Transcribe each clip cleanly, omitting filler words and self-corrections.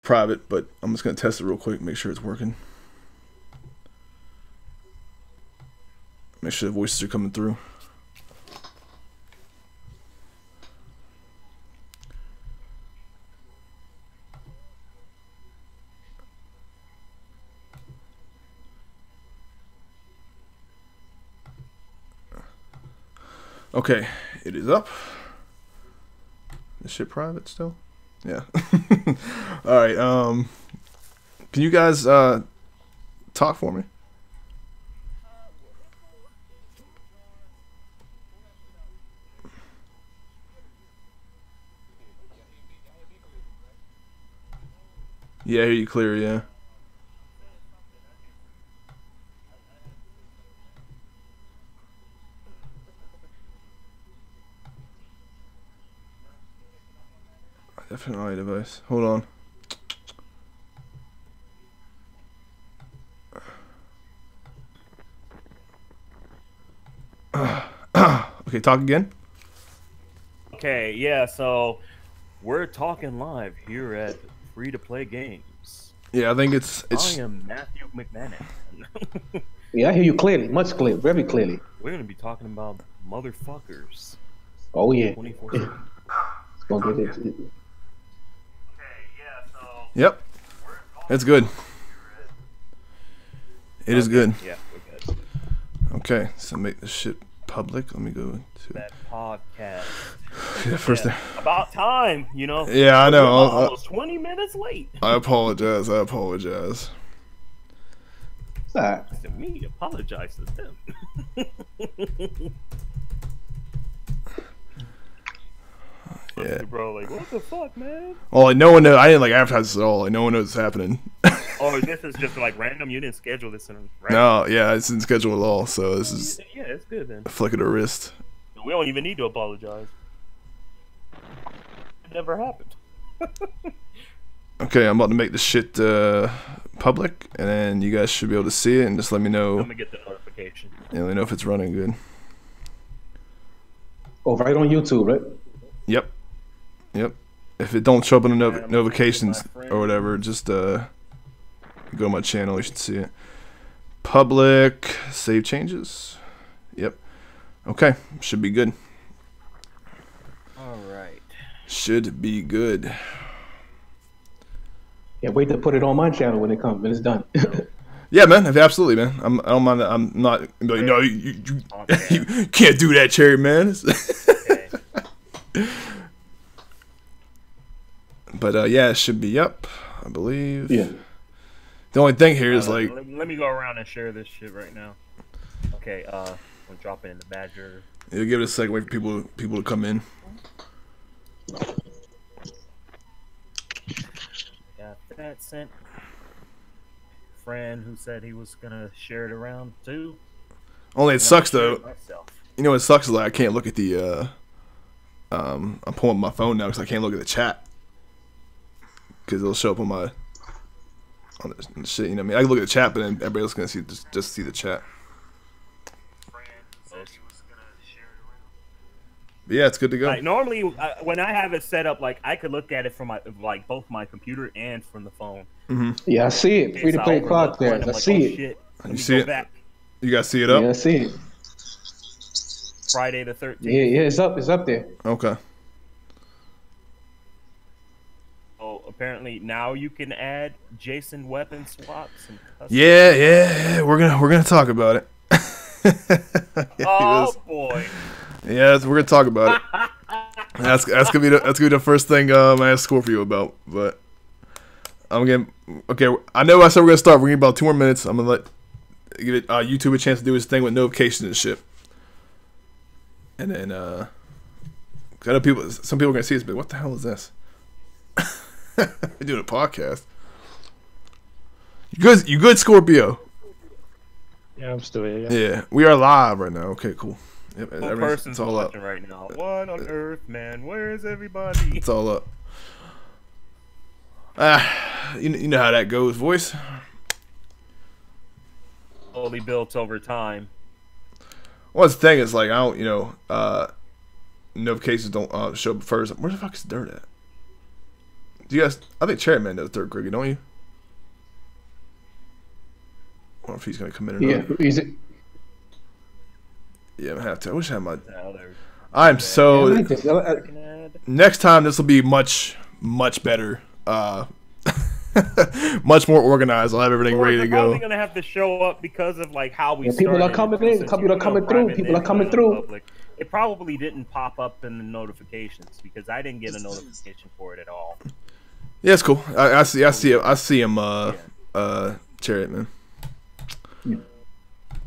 private, but I'm just gonna test it real quick, make sure it's working. Make sure the voices are coming through. Okay, it is up. Is shit private still? Yeah. Alright, can you guys talk for me? Yeah, I hear you clear, yeah. Definitely device. Hold on. Okay, talk again. Okay, yeah, so we're talking live here at Free to Play Games. Yeah, I think it's. I am Matthew McMahon. Yeah, I hear you clearly, much clear, very clearly. We're gonna be talking about motherfuckers. Oh yeah. 24/7. Gonna get it. Okay, yeah, so. Yep, it's good. It is good. Yeah, we're good. Okay, so make this shit public. Let me go to That podcast. yeah, first thing. About time, you know. Yeah, I know. We're almost 20 minutes late. I apologize. I apologize. It's all right. To me, apologize to them. Yeah. Bro, like, what the fuck, man? Well, like, no one knows. I didn't like advertise this at all. Like, no one knows it's happening. Oh, this is just like random. You didn't schedule this in. No, yeah, it's in schedule at all. So this is Yeah, it's good then. a flick of the wrist. We don't even need to apologize. It never happened. Okay, I'm about to make this shit public, and then you guys should be able to see it, and just let me know. I'm gonna get the notification. Yeah, let me know if it's running good. Oh, right on YouTube, right? Yep. Yep. If it don't show up in the notifications or whatever, just go to my channel. You should see it. Public. Save changes. Yep. Okay. Should be good. All right. Should be good. Can't wait to put it on my channel when it comes, when it's done. Yeah, man. Absolutely, man. I don't mind that. I'm not. Like, no, you you can't do that, Cherry man. Okay. But yeah, it should be up, I believe. Yeah. The only thing here is like. Let me go around and share this shit right now. Okay. I'm dropping in the Badger. It'll give it a second. Wait for people to come in. Got that sent. Friend who said he was gonna share it around too. Only it sucks though. Myself. You know what sucks is like I can't look at the. I'm pulling up my phone now because I can't look at the chat. Because it'll show up on my. On the shit, you know what I mean? I can look at the chat, but then everybody else is gonna see just see the chat. But yeah, it's good to go. Like, normally, when I have it set up, like I could look at it from my both my computer and from the phone. Mm-hmm. Yeah, I see it. Free to play podcast. I see it. Shit. You see it? Back. You guys see it up? Yeah, I see it. Friday the 13th. Yeah, it's up. It's up there. Okay. Oh, apparently now you can add Jason weapon swaps and yeah. We're gonna talk about it. Yeah, oh boy. Yeah, we're gonna talk about it. That's gonna be the first thing I ask Scorpio about. But I'm getting okay. I know I said we're gonna start. We're gonna about 2 more minutes. I'm gonna give it YouTube a chance to do his thing with notifications and shit. And then I know some people are gonna see this, but what the hell is this? We're doing a podcast. You good, Scorpio? Yeah, I'm still here. Yeah, we are live right now. Okay, cool. Yep, one person's all watching right now. What on earth, man? Where is everybody? It's all up. You know how that goes, voice. Slowly built over time. Well, the thing is, like, I don't, notifications don't show up first. Where the fuck is Dirt at? Do you guys? I think Cherry Man does third grade, don't you? I don't know if he's gonna come in or Yeah, not. is it? Yeah, I have to. I wish I had my. Oh, there. I'm so. I like this. Next time this will be much better. Much more organized. I'll have everything ready to They're go. probably gonna have to show up because of like how we. Yeah, people are started coming it, in. since People are you coming know, through. private People are and coming then through. public. It probably didn't pop up in the notifications because I didn't get a notification for it at all. Yeah, it's cool. I see him. Chariot man.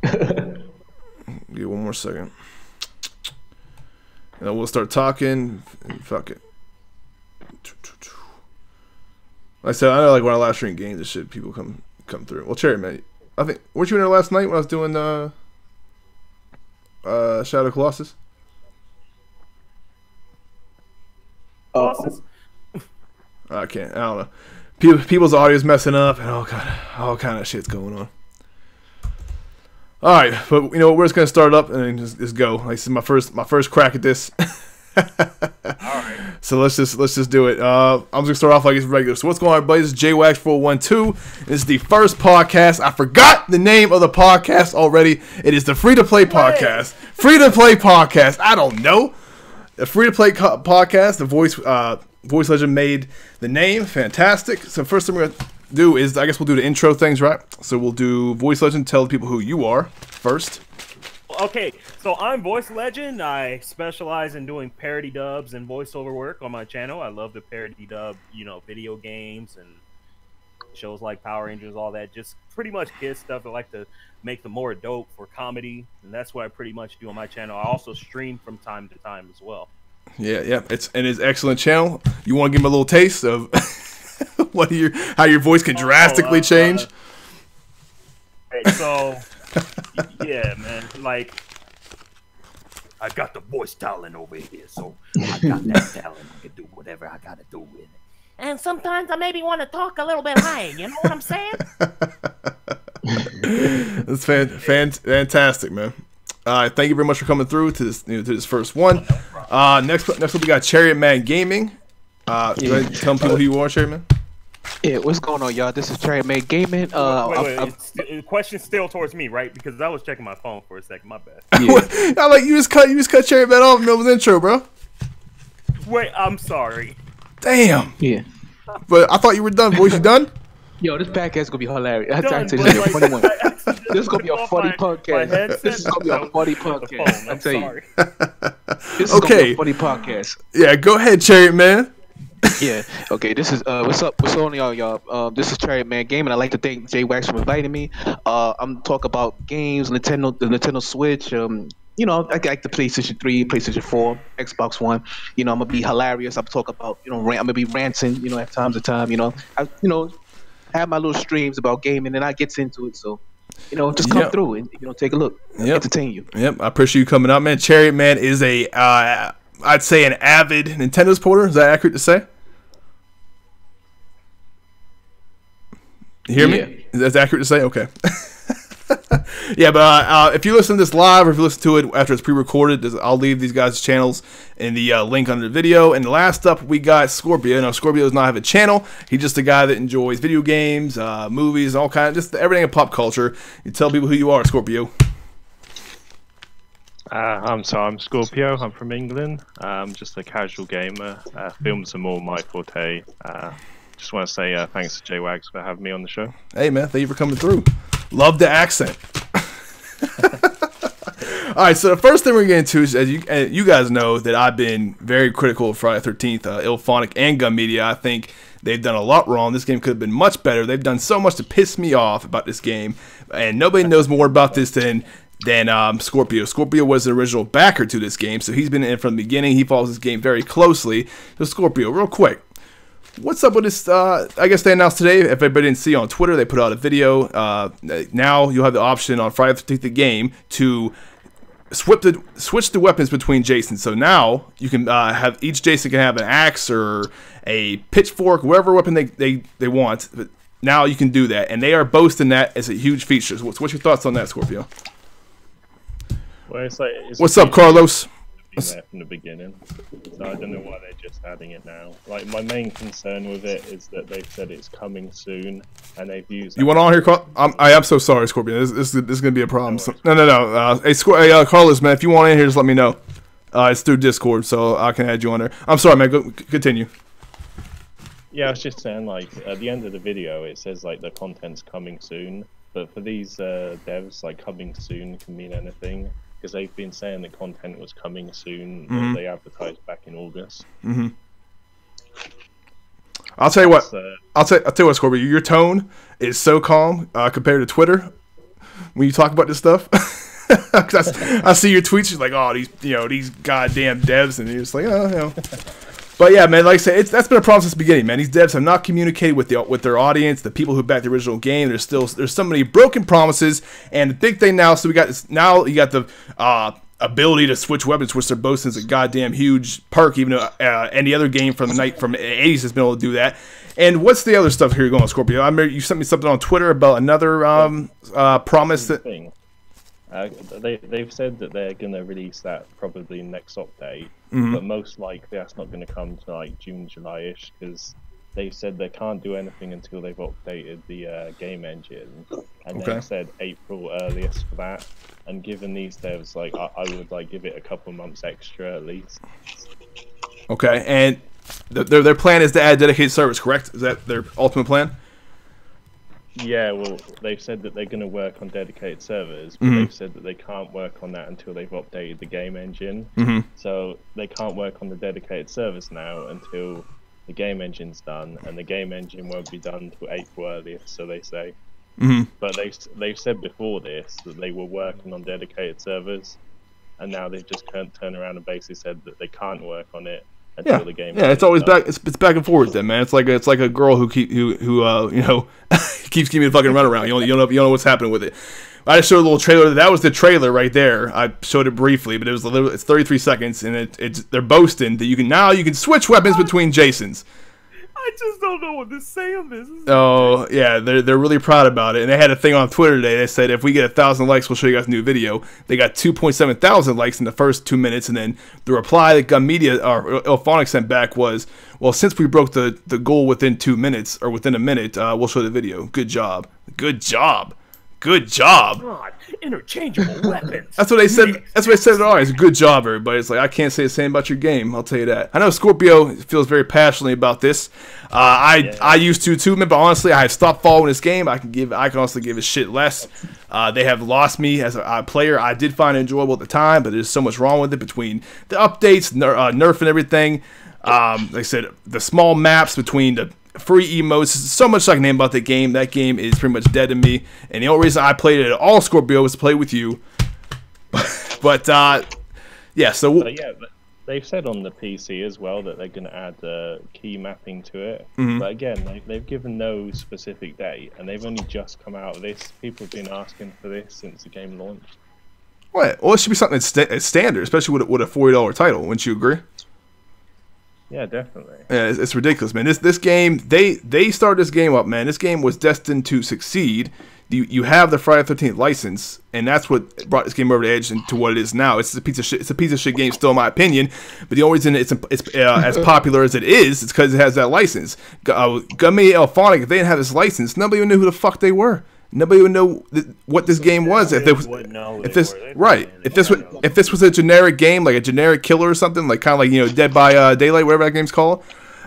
Give me one more second. And then we'll start talking. Fuck it. Like I said, I know like when I live stream games and shit, people come through. Well, Chariot man, I think weren't you in there last night when I was doing Shadow of Colossus? I can't. I don't know. People's audio's messing up, and all kind of shit's going on. All right, but you know we're just gonna start up and then just go. Like this is my first crack at this. All right. So let's just do it. I'm just gonna start off like it's regular. So what's going on, everybody? This is JWAGS 412. This is the first podcast. I forgot the name of the podcast already. It is the Free to Play podcast. Free to Play podcast. I don't know. The Free to Play podcast. The voice legend made the name. Fantastic. So first thing we're gonna do is I guess we'll do the intro things, right? So we'll do voice legend. Tell the people who you are first. Okay, so I'm Voice Legend. I specialize in doing parody dubs and voiceover work on my channel. I love to parody dub, video games and shows like Power Rangers, all that. Just pretty much kid stuff. I like to make them more dope for comedy, and that's what I pretty much do on my channel. I also stream from time to time as well. Yeah. It's an excellent channel. You want to give them a little taste of how your voice can drastically change? So. Yeah, man. Like, I got the voice talent over here, so I got that talent. I can do whatever I gotta do with it. And sometimes I maybe want to talk a little bit higher. You know what I'm saying? That's fantastic, man. Thank you very much for coming through to this first one. Next up we got Chariot Man Gaming. You want to tell people who you are, Chariot Man? Yeah, what's going on, y'all? This is Chariot Man Gaming. Wait. The question's still towards me, right? Because I was checking my phone for a second. My bad. Yeah. I like you just cut Chariot Man off in the middle of the intro, bro. Wait, I'm sorry. Damn. Yeah. But I thought you were done. Boys, you done? Yo, this podcast is gonna be hilarious. Done, This but, is a like, funny one. I This is gonna be a funny podcast. This is gonna be a funny the podcast. phone. I I'm tell you, sorry. this is gonna be a funny podcast. Yeah, go ahead, Chariot Man. Yeah. Okay. This is what's up? What's on, y'all? This is Chariot Man Gaming. I'd like to thank JWAGS for inviting me. I'm talk about games, the Nintendo Switch. I like the PlayStation 3, PlayStation 4, Xbox One. I'm gonna be hilarious. I'm talk about I'm gonna be ranting. At times to time. I have my little streams about gaming, and I gets into it. So. Just come through and take a look. Entertain you. Yep, I appreciate you coming out, man. Chariot Man is I'd say an avid Nintendo supporter. Is that accurate to say? You hear me? Is that accurate to say? Okay. Yeah, but if you listen to this live or if you listen to it after it's pre-recorded, I'll leave these guys' channels in the link under the video. And last up, we got Scorpio. Now, Scorpio does not have a channel. He's just a guy that enjoys video games, movies, all kind of just everything in pop culture. You tell people who you are, Scorpio. I'm Scorpio. I'm from England. I'm just a casual gamer. Films are more my forte. Just want to say thanks to JWAGS for having me on the show. Hey, man. Thank you for coming through. Love the accent. All right, so the first thing we're going to get into is, as you guys know, that I've been very critical of Friday the 13th, Ilphonic and Gun Media. I think they've done a lot wrong. This game could have been much better. They've done so much to piss me off about this game, and nobody knows more about this than Scorpio. Scorpio was the original backer to this game, so he's been in it from the beginning. He follows this game very closely. So Scorpio, real quick, what's up with this? I guess they announced today, if everybody didn't see on Twitter, they put out a video. Now you'll have the option on Friday the 13th game to switch the weapons between Jasons. So now you can have each Jason can have an axe or a pitchfork, whatever weapon they want. But now you can do that, and they are boasting that as a huge feature. So what's your thoughts on that, Scorpio? Well, What's up, Carlos? been there from the beginning. So I don't know why they're just adding it now. Like, my main concern with it is that they've said it's coming soon, and they've used. You want on here, Carl? I am so sorry, Scorpion. This is gonna be a problem. No. Hey, Carlos, man, if you want in here, just let me know. It's through Discord, so I can add you on there. I'm sorry, man. Continue. Yeah, I was just saying, like, at the end of the video, it says, like, the content's coming soon. But for these devs, like, coming soon can mean anything. Because they've been saying the content was coming soon. That they advertised back in August. I'll tell you what. I'll tell you what, Scorpion. Your tone is so calm compared to Twitter when you talk about this stuff. I see your tweets. You're like, oh, these goddamn devs, and you're just like, oh. But yeah, man, like I said, that's been a problem since the beginning, man. These devs have not communicated with their audience, the people who backed the original game. There's so many broken promises, and the big thing now. So you got the ability to switch weapons, which they're boasting is a goddamn huge perk. Even though any other game from the 80s has been able to do that. And what's the other stuff here going on, Scorpio? I remember you sent me something on Twitter about another promise that. They've said that they're going to release that probably next update, but most likely that's not going to come to like June, July-ish, because they've said they can't do anything until they've updated the game engine, and they said April earliest for that. And given these devs, like I would like give it a couple months extra at least. Okay, and their plan is to add dedicated servers, correct? Is that their ultimate plan? Yeah, well, they've said that they're going to work on dedicated servers, but they've said that they can't work on that until they've updated the game engine. So they can't work on the dedicated servers now until the game engine's done, and the game engine won't be done until April earliest, so they say. But they've said before this that they were working on dedicated servers, and now they've just turned around and basically said that they can't work on it. The game it's always back. It's back and forth, then, man. It's like a girl who keeps giving me a fucking runaround. You don't know what's happening with it. I just showed a little trailer. That was the trailer right there. I showed it briefly, but it's 33 seconds, and they're boasting that you can switch weapons between Jasons. I just don't know what to say on this. Oh yeah, they're really proud about it, and they had a thing on Twitter today. They said if we get 1,000 likes, we'll show you guys a new video. They got 2.7 thousand likes in the first 2 minutes, and then the reply that Gun Media or Ilphonic sent back was, "Well, since we broke the goal within 2 minutes or within a minute, we'll show the video. Good job, good job." Good job. God, interchangeable weapons. That's what they said. That's what they said. All right, it's a good job, everybody. It's like I can't say the same about your game. I'll tell you that. I know Scorpio feels very passionately about this. I used to too, man. But honestly, I have stopped following this game. I can honestly give a shit less. They have lost me as a player. I did find it enjoyable at the time, but there's so much wrong with it between the updates, nerf, and everything. Like I said, the small maps between the free emotes, so much I can name about the game. That game is pretty much dead to me, and the only reason I played it at all, Scorpio, was to play with you. But yeah, so they've said on the PC as well that they're going to add key mapping to it. But again, they've given no specific date, and they've only just come out of this. People have been asking for this since the game launched. What? Well, it should be something that's standard, especially with a $40 title. Wouldn't you agree? Yeah, definitely. Yeah, it's ridiculous, man. This game, they started this game up, man. This game was destined to succeed. You have the Friday the 13th license, and that's what brought this game over the edge into what it is now. It's a piece of shit. It's a piece of shit game, still, in my opinion. But the only reason it's as popular as it is because it has that license. Gummy Elphonic, if they didn't have this license, nobody even knew who the fuck they were. Nobody would know what this game was if this was a generic game, like a generic killer or something, like kind of like Dead by Daylight, whatever that game's called.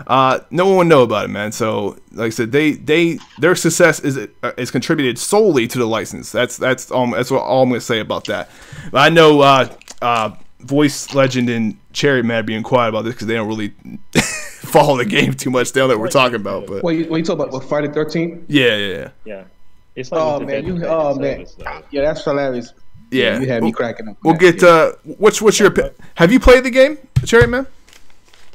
No one would know about it, man. So like I said, their success is contributed solely to the license. That's all I'm gonna say about that. But I know Voice Legend and Cherry Man are being quiet about this because they don't really follow the game too much. They know that we're talking about. But what you talking about? What, Friday 13th? Yeah. It's like yeah, that's hilarious. Yeah, you had me cracking up. We'll get what's your have you played the game, Cherry Man?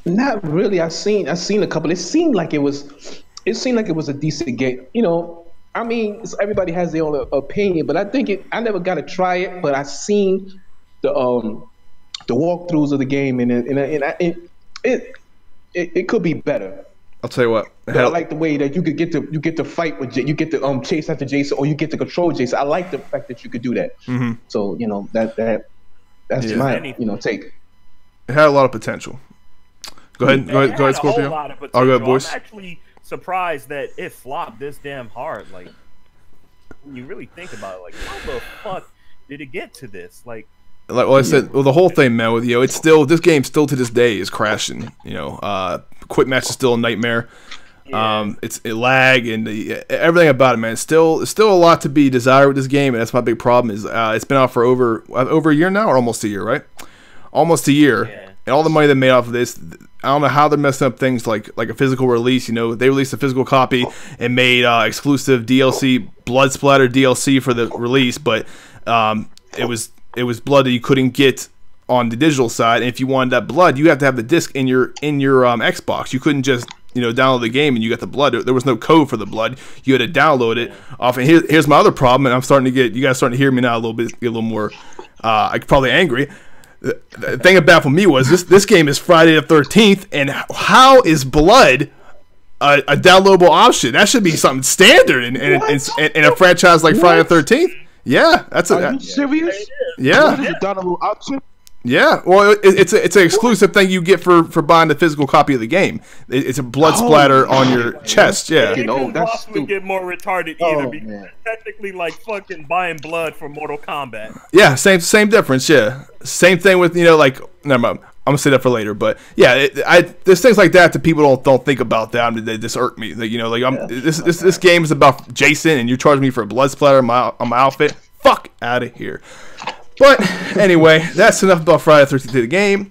Not really. I seen a couple. It seemed like it was a decent game. I mean, everybody has their own opinion, but I think I never got to try it. But I seen the walkthroughs of the game, and it could be better. I'll tell you what. I like the way that you get to fight with you get to chase after Jason, or you get to control Jason. I like the fact that you could do that. So that's my take. It had a lot of potential. Go ahead, Scorpio. A lot of I'll go, boys. I'm actually surprised that it flopped this damn hard. Like, when you really think about it, like, how the fuck did it get to this? Like I said, the whole thing, man. With it's still this game still to this day is crashing. Quick match is still a nightmare. Yeah. It lag and everything about it, man. It's still a lot to be desired with this game, and that's my big problem. Is it's been out for over a year now, or almost a year, right? Almost a year, and all the money they made off of this. I don't know how they're messing up things like a physical release. They released a physical copy and made exclusive DLC, blood splatter DLC for the release, but it was blood that you couldn't get on the digital side. And if you wanted that blood, you have to have the disc in your Xbox. You couldn't just download the game and you got the blood. There was no code for the blood. You had to download it off. And here's my other problem, and I'm starting to get you guys starting to hear me now a little bit, get a little more probably angry. The thing that baffled me was this game is Friday the 13th, and how is blood a downloadable option? That should be something standard in a franchise like Friday the 13th. Yeah, that's Are you serious? Yeah, What is a downloadable option? Yeah, well, it's an exclusive thing you get for buying the physical copy of the game. It's a blood splatter on your chest. Yeah, it couldn't possibly get more retarded either, because it's technically like fucking buying blood for Mortal Kombat. Yeah, same difference. Yeah, same thing with never mind. I'm gonna say that for later, but yeah, there's things like that people don't think about. That they just irk me. This game is about Jason, and you're charging me for a blood splatter on my outfit. Fuck out of here. But anyway, that's enough about Friday the 13th, the game.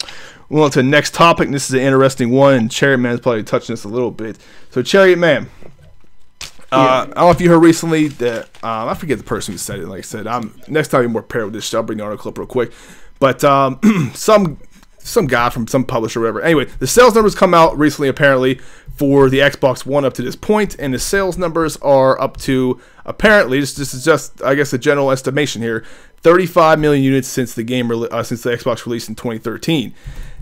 We'll on to the next topic. And this is an interesting one, and Chariot Man's probably touching this a little bit. So, Chariot Man, I don't know if you heard recently that I forget the person who said it. Like I said, next time you're more prepared with this shit, I'll bring the article up real quick. But some guy from some publisher or whatever. Anyway, the sales numbers come out recently, apparently, for the Xbox One up to this point, and the sales numbers are up to, apparently, this is just, I guess, a general estimation here, 35 million units since the since the Xbox released in 2013.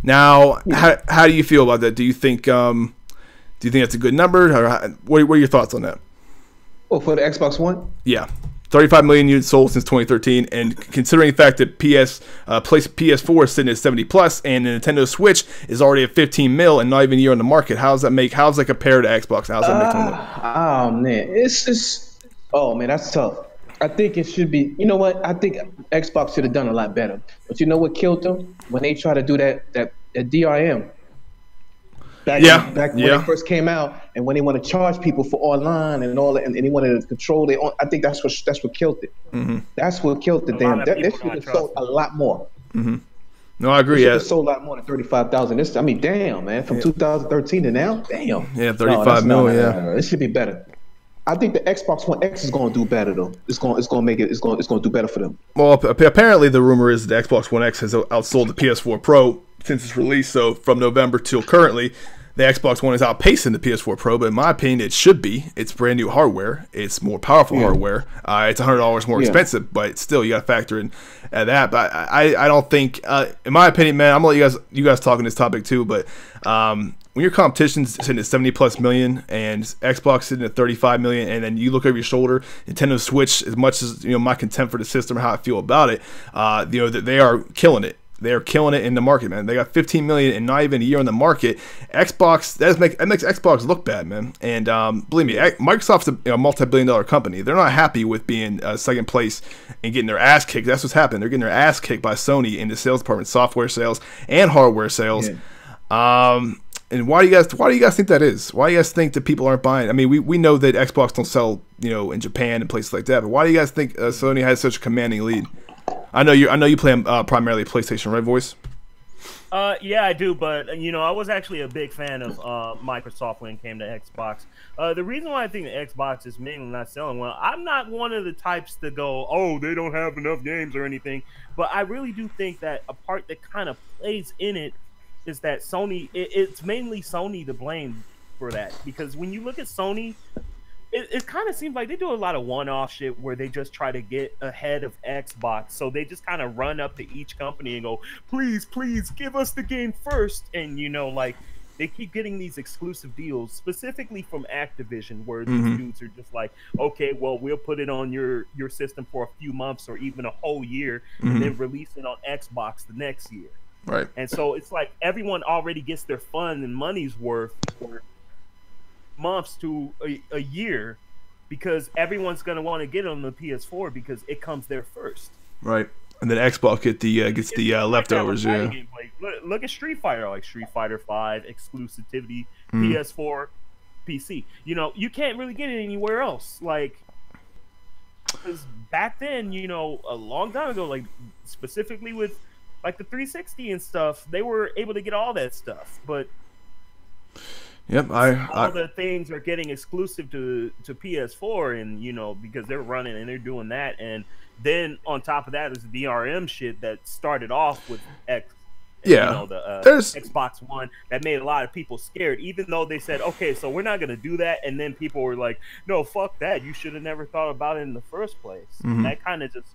Now, how do you feel about that? Do you think that's a good number? Or what are your thoughts on that? Oh, for the Xbox One? Yeah. 35 million units sold since 2013, and considering the fact that PS4 is sitting at 70 plus, and the Nintendo Switch is already at 15 mil and not even a year on the market, how's that compare to Xbox? How's that make them look? Oh man, that's tough. I think it should be. You know what? I think Xbox should have done a lot better. But you know what killed them? When they tried to do that DRM. Back when it first came out, and when they want to charge people for online and all that, and they wanted to control it, I think that's what killed it. Mm-hmm. That's what killed it. They should have sold a lot more. Mm-hmm. No, I agree. They should have sold a lot more than 35,000. I mean, damn, man, from 2013 to now, damn. Yeah, 35 mil. Yeah, it should be better. I think the Xbox One X is going to do better though. It's going to do better for them. Well, apparently the rumor is that the Xbox One X has outsold the PS4 Pro since its release. So from November till currently, the Xbox One is outpacing the PS4 Pro. But in my opinion, it should be. It's brand new hardware. It's more powerful hardware. It's $100 more expensive, but still you got to factor in that. But I don't think, in my opinion, man, I'm gonna let you guys talk on this topic too. But when your competition's sitting at 70 plus million and Xbox sitting at 35 million, and then you look over your shoulder, Nintendo Switch, as much as my contempt for the system, how I feel about it, that they are killing it. They are killing it in the market, man. They got 15 million and not even a year on the market. Xbox, that makes Xbox look bad, man. And believe me, Microsoft's a multi-billion-dollar company. They're not happy with being second place and getting their ass kicked. That's what's happened. They're getting their ass kicked by Sony in the sales department, software sales and hardware sales. Yeah. And why do you guys think that is? Why do you guys think that people aren't buying? I mean, we know that Xbox don't sell, in Japan and places like that. But why do you guys think Sony has such a commanding lead? I know you play primarily PlayStation, right, Voice? Yeah, I do. But I was actually a big fan of Microsoft when it came to Xbox. The reason why I think the Xbox is mainly not selling well, I'm not one of the types to go, oh, they don't have enough games or anything. But I really do think that a part that kind of plays in it is that Sony, it's mainly Sony to blame for that. Because when you look at Sony, it kind of seems like they do a lot of one-off shit where they just try to get ahead of Xbox. So they just kind of run up to each company and go, please, give us the game first. And, they keep getting these exclusive deals, specifically from Activision, where these dudes are just like, okay, well, we'll put it on your system for a few months or even a whole year, and then release it on Xbox the next year. Right. And so it's like everyone already gets their fun and money's worth for months to a year, because everyone's going to want to get on the PS4 because it comes there first. Right. And then Xbox gets the leftovers. Yeah. Like, look at Street Fighter, like Street Fighter 5 exclusivity, PS4, PC. You know, you can't really get it anywhere else. Like, because back then, you know, a long time ago, like specifically with like the 360 and stuff, they were able to get all that stuff. But yep, all the things are getting exclusive to PS4, and you know, because they're running and they're doing that, and then on top of that is the DRM shit that started off with yeah, you know, the Xbox One, that made a lot of people scared, even though they said, okay, so we're not going to do that. And then people were like, no, fuck that. You should have never thought about it in the first place. And that kind of just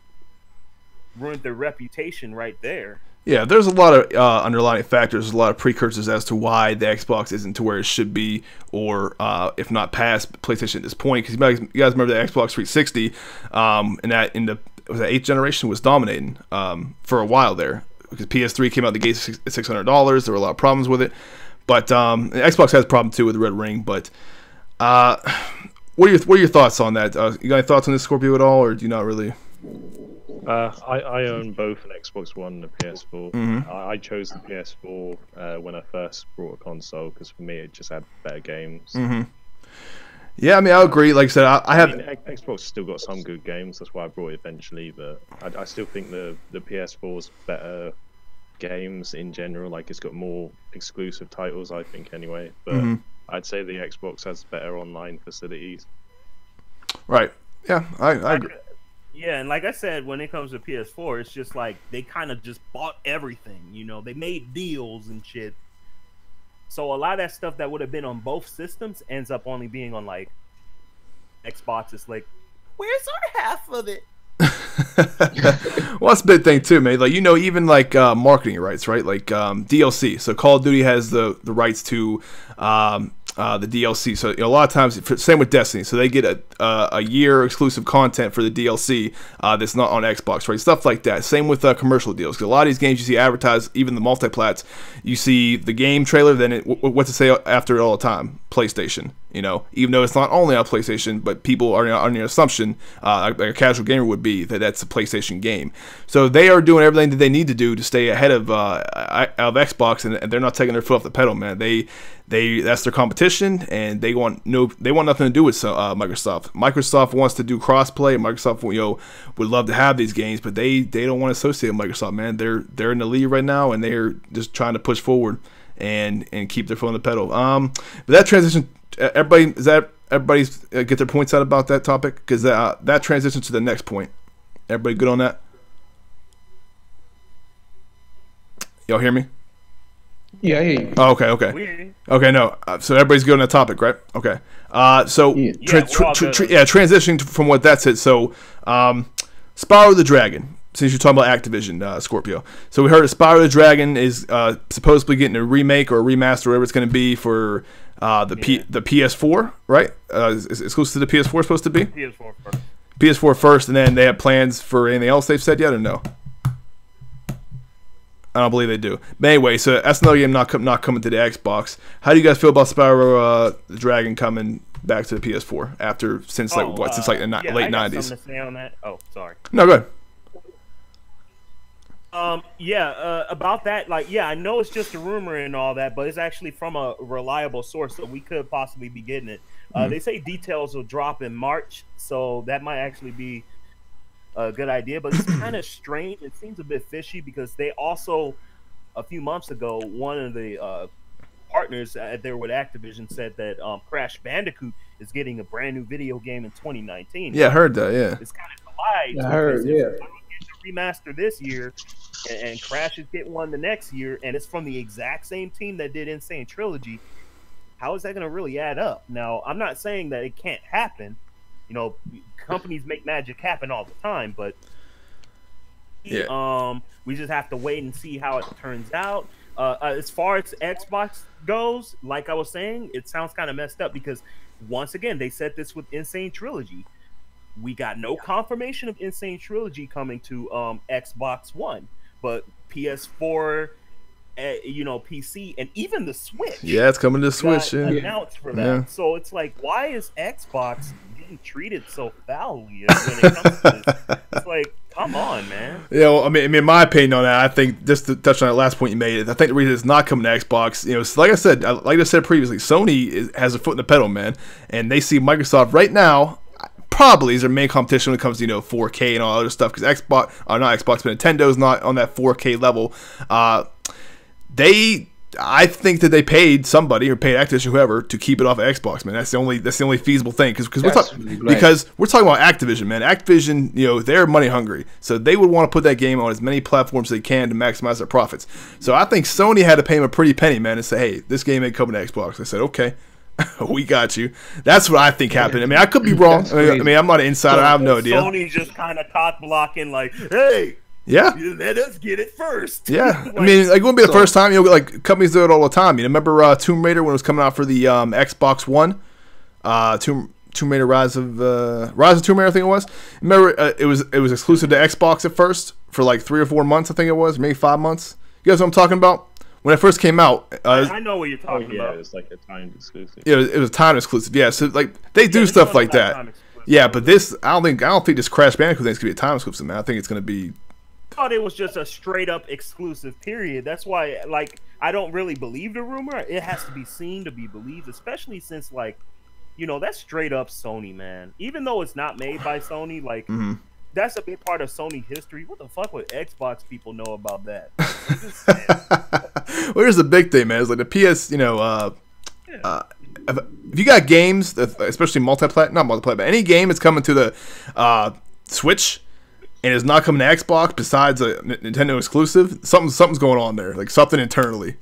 ruined their reputation right there. Yeah, there's a lot of underlying factors, a lot of precursors as to why the Xbox isn't to where it should be, or if not past PlayStation at this point. Because you guys remember the Xbox 360, and that in the 8th generation was dominating for a while there. Because PS3 came out the gate at $600, there were a lot of problems with it. But Xbox has a problem too with the red ring. But what are your thoughts on that? You got any thoughts on this, Scorpio, at all, or do you not really? I own both an Xbox One and a PS4. I chose the PS4 when I first bought a console because for me it just had better games. Yeah, I mean, I agree. Like I said, I mean, Xbox still got some good games. That's why I brought it eventually. But I still think the PS4's better games in general. Like, it's got more exclusive titles, I think, anyway. But I'd say the Xbox has better online facilities. Right. Yeah, I agree. Yeah, and like I said, when it comes to PS4, it's just like they kind of just bought everything. You know, they made deals and shit. So a lot of that stuff that would have been on both systems ends up only being on like Xbox. It's like, where's our half of it? Well, that's a big thing too, man. Like, you know, even like marketing rights, right? Like DLC. So Call of Duty has the rights to the DLC. So, you know, a lot of times, same with Destiny. So they get a year exclusive content for the DLC that's not on Xbox, right? Stuff like that. Same with commercial deals. Because a lot of these games you see advertised, even the multiplats, you see the game trailer, then what's it say after it all the time? PlayStation. You know, even though it's not only on PlayStation, but people are on the assumption, like a casual gamer would be, that that's a PlayStation game. So they are doing everything that they need to do to stay ahead of Xbox, and they're not taking their foot off the pedal, man. That's their competition, and they want nothing to do with Microsoft. Microsoft wants to do crossplay. Microsoft, you know, would love to have these games, but they don't want to associate with Microsoft, man. They're in the lead right now, and they're just trying to push forward and keep their foot on the pedal. But that transition. Everybody's get their points out about that topic, because that transitions to the next point. Everybody good on that? Y'all hear me? Yeah, I hear you. Oh, okay. Okay, no. So everybody's good on that topic, right? Okay. So transitioning from what that said. So, Spyro the Dragon. Since you're talking about Activision, Scorpio. So we heard Spyro the Dragon is supposedly getting a remake or a remaster, whatever it's going to be, for the PS4, right? Is exclusive to the PS4 supposed to be? PS4 first. PS4 first, and then they have plans for anything else they've said yet, or no? I don't believe they do. But anyway, so that's another game not coming to the Xbox. How do you guys feel about Spyro the Dragon coming back to the PS4 since the late 90s? I got something to say on that. Oh, sorry. No, go ahead. About that, I know it's just a rumor and all that, but it's actually from a reliable source, so we could possibly be getting it. They say details will drop in March, so that might actually be a good idea, but it's kind of strange. It seems a bit fishy, because they also, a few months ago, one of the partners there with Activision said that Crash Bandicoot is getting a brand new video game in 2019. Yeah, I heard that, yeah. It's kind of collide. I heard, yeah. Remaster this year, and Crash is getting one the next year, and it's from the exact same team that did Insane Trilogy. How is that going to really add up? Now, I'm not saying that it can't happen. You know, companies make magic happen all the time, but we just have to wait and see how it turns out. As far as Xbox goes, like I was saying, it sounds kind of messed up, because once again, they said this with Insane Trilogy. We got no confirmation of Insane Trilogy coming to Xbox One, but PS4 you know, PC and even the Switch. Yeah, it's coming to the Switch. got Yeah. announced for that. Yeah. So it's like, why is Xbox getting treated so foully when it comes to this? It's like, come on, man. Yeah, well, I mean, my opinion on that, I think just to touch on that last point you made, I think the reason it's not coming to Xbox, you know, like I said previously, Sony has a foot in the pedal, man, and they see Microsoft right now probably is their main competition when it comes to, you know, 4K and all other stuff, because not Xbox, but Nintendo's not on that 4K level. I think that they paid somebody or paid Activision, whoever, to keep it off of Xbox, man. That's the only feasible thing, because we're talking about Activision, man. Activision, you know, they're money hungry, so they would want to put that game on as many platforms as they can to maximize their profits. So I think Sony had to pay them a pretty penny, man, and say, hey, this game ain't coming to Xbox. I said, okay. We got you. That's what I think happened. I mean, I could be wrong. I mean, I'm not an insider. I have no idea. Sony just kind of cock blocking, like, hey, yeah, let us get it first. Yeah, Like, I mean, like, it won't be the first time. You know, like, companies do it all the time. You know, remember Tomb Raider when it was coming out for the Xbox One? Tomb Raider Rise of Tomb Raider, I think it was. Remember, it was exclusive to Xbox at first for like 3 or 4 months, I think it was, maybe 5 months. You guys know what I'm talking about? When it first came out, I know what you're talking about. It was like a timed exclusive. Yeah, it was time exclusive. Yeah, so like they do stuff like that. Yeah, but this, I don't think this Crash Bandicoot thing's gonna be a time exclusive, man. I think it's gonna be. I thought it was just a straight up exclusive period. That's why, like, I don't really believe the rumor. It has to be seen to be believed, especially since, like, you know, that's straight up Sony, man. Even though it's not made by Sony, like. That's a big part of Sony history. What the fuck would Xbox people know about that? Well, here's the big thing, man. It's like the PS, you know, if you got games, especially not multiplayer, but any game that's coming to the Switch and is not coming to Xbox besides a Nintendo exclusive, something's going on there. Like, something internally.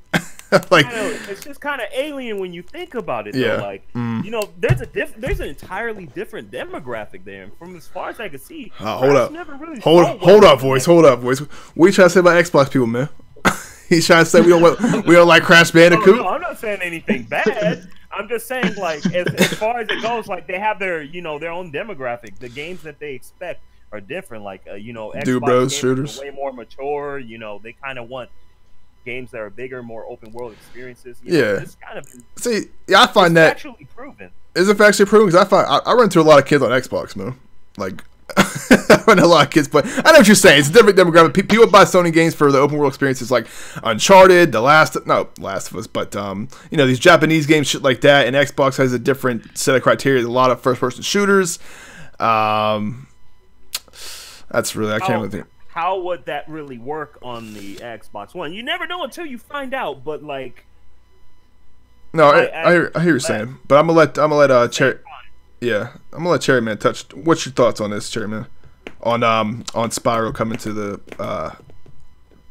Like, it's just kind of alien when you think about it. Yeah. Though. Like, you know, there's an entirely different demographic there. And from as far as I can see, hold up, really hold up, voice. What are you trying to say about Xbox people, man? He's trying to say we don't like Crash Bandicoot. No, I'm not saying anything bad. I'm just saying, like, as far as it goes, like, they have their, you know, their own demographic. The games that they expect are different. Like, you know, Xbox Dude, bros, games shooters, are way more mature. You know, they kind of want games that are bigger, more open world experiences. It's kind of see, yeah, I find that actually proven. Is it actually proven? Because I run into a lot of kids on Xbox, man. Like, I run into a lot of kids, but I know what you're saying. It's a different demographic. People buy Sony games for the open world experiences, like Uncharted, Last of Us, but you know, these Japanese games, shit like that. And Xbox has a different set of criteria. A lot of first person shooters. That's really, I can't even think. How would that really work on the Xbox One? You never know until you find out. But like, no, I hear what you're saying. But I'm gonna let Cherry. Yeah, I'm gonna let Cherry Man touch. What's your thoughts on this, Cherry Man? On Spyro coming to the